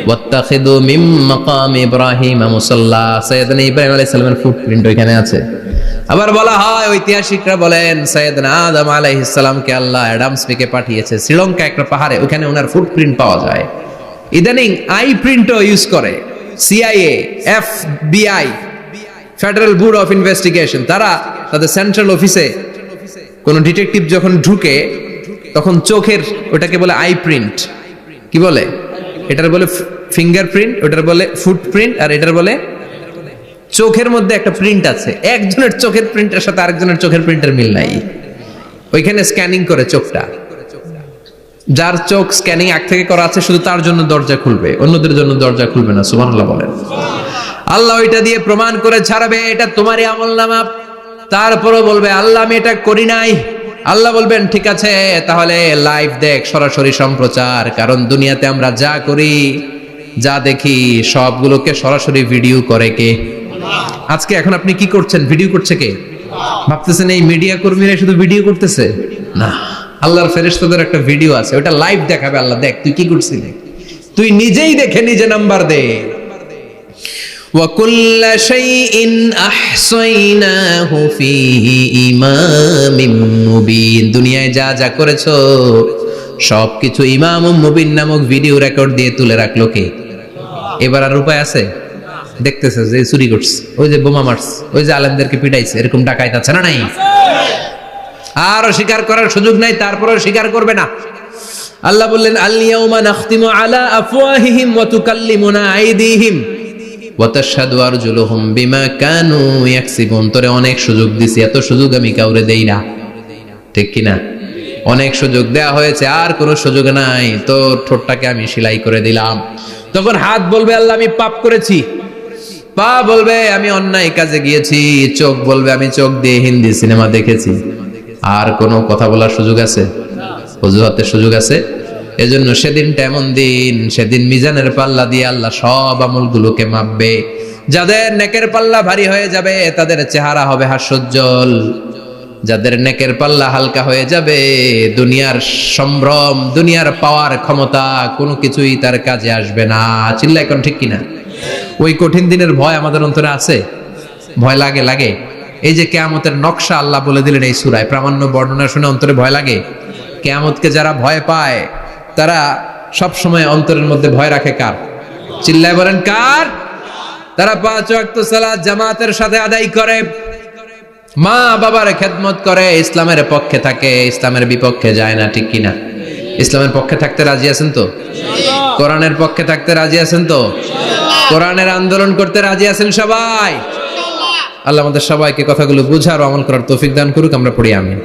ওয়াত্তাখিদু মিন মাকাম ইব্রাহিম মুসাল্লা, সাইয়েদনা ইব্রাহিম আলাইহিস সালামের ফুটপ্রিন্ট ওইখানে আছে। আবার বলা হয়, ঐতিহাসিকরা বলেন সাইয়েদনা আদম আলাইহিস সালামকে আল্লাহ অ্যাডামস পেকে পাঠিয়েছে শ্রীলঙ্কা একটা পাহাড়ে, ওখানে ওনার ফুটপ্রিন্ট পাওয়া যায়। ইদানিং আই প্রিন্টও ইউজ করে CIA, FBI, federal bureau of investigation. তারা তাদের সেন্ট্রাল অফিসে কোন ডিটেকটিভ যখন ঢুকে তখন চোখের, ওটাকে বলে আই প্রিন্ট, কি বলে? এটার বলে ফিঙ্গারপ্রিন্ট, ওটার বলে ফুটপ্রিন্ট, আর এটার বলে চোখের মধ্যে একটা প্রিন্ট আছে। একজনের চোখের প্রিন্টের সাথে আরেকজনের চোখের প্রিন্টের মিল নাই, ওইখানে স্ক্যানিং করে চোখটা। যার চোখ স্ক্যানিং আগ থেকে করা আছে শুধু তার জন্য দরজা খুলবে, অন্যদের জন্য দরজা খুলবে না। সুবহানাল্লাহ বলেন। আল্লাহ ওইটা দিয়ে প্রমাণ করে ছাড়বে এটা তোমারই আমলনামা। তারপরও বলবে আল্লাহ আমি এটা করি নাই। আল্লাহ বলবেন ঠিক আছে, তাহলে লাইভ দেখ, সরাসরি সম্প্রচার। কারণ দুনিয়াতে আমরা যা করি, যা দেখি, সবগুলোকে সরাসরি ভিডিও করে কে? আজকে এখন আপনি কি করছেন, ভিডিও করছে কে? ভাবতেছেন এই মিডিয়া কর্মীরা শুধু ভিডিও করতেছে? না, আল্লাহর ফেরেশতাদের একটা ভিডিও আছে, ওটা লাইভ দেখাবে। আল্লাহ দেখ তুই কি করছিলি, তুই নিজেই দেখে নিজে নাম্বার দে। وَكُلَّ شَيْءٍ أَحْصَيْنَاهُ فِي إِمَامٍ مُبِينٍ। দুনিয়ায় যা যা করেছো সবকিছু ইমাম মুবিন নামক ভিডিও রেকর্ড দিয়ে তুলে রাখলো কে? এবার আর উপায় আছে? দেখতেছে যে চুরি করছে, ওই যে বোমা মারছে, ওই যে আলেমদেরকে পিটাইছে, এরকম ডাকাইত আছে না নাই? আর স্বীকার করার সুযোগ নাই, তারপরেও স্বীকার করবে না। আল্লাহ বললেন আল ইয়াউমা নাখতিমু আলা আফওয়াহিহিম ওয়া তুকাল্লিমুনা আইদিহিম ওয়া তাশহাদু আরজুলুহুম বিমা কানু ইয়াকসিবুন। তোরে অনেক সুযোগ দিছি, এত সুযোগ আমি কাউরে দেই না, ঠিক কি না? অনেক সুযোগ দেয়া হয়েছে, আর কোনো সুযোগ নাই, তোর ঠোঁটটাকে আমি সেলাই করে দিলাম। তখন হাত বলবে আল্লাহ আমি পাপ করেছি, পা বলবে আমি অন্যায় কাজে গিয়েছি, চোখ বলবে আমি চোখ দিয়ে হিন্দি সিনেমা দেখেছি। আর কোনো কথা বলার সুযোগ আছে? অজুহাতের সুযোগ আছে? এজন্য সেদিনটা এমন দিন, সেদিন মিজানের পাল্লা দিয়ে আল্লাহ সব আমলগুলোকে মাপবে। যাদের নেকের পাল্লা ভারী হয়ে যাবে তাদের চেহারা হবে হাস্যোজ্জ্বল, যাদের নেকের পাল্লা হালকা হয়ে যাবে দুনিয়ার সম্ভ্রম, দুনিয়ার পাওয়ার ক্ষমতা কোনো কিছুই তার কাজে আসবে না। চিল্লা এখন ঠিক কিনা? ওই কঠিন দিনের ভয় আমাদের অন্তরে আছে? ভয় লাগে? লাগে। এই যে কিয়ামতের নকশা আল্লাহ বলে দিলেন এই সূরায়, প্রামাণ্য বর্ণনা শুনে অন্তরে ভয় লাগে? কিয়ামতকে যারা ভয় পায় তারা সব সময় অন্তরের মধ্যে ভয় রাখে কার? চিল্লায় বলেন কার? তারা 5 ওয়াক্ত সালাত জামাতের সাথে আদায় করে, মা বাবার খেদমত করে, ইসলামের পক্ষে থাকে, ইসলামের বিপক্ষে যায় না, ঠিক কিনা? ইসলামের পক্ষে থাকতে রাজি আছেন তো? কোরআনের পক্ষে থাকতে রাজি আছেন তো? কোরআনের আন্দোলন করতে রাজি আছেন সবাই? আল্লাহ আমাদের সবাইকে কথাগুলো বুঝার ও আমল করার তৌফিক দান করুক। আমরা পড়ি আমিন।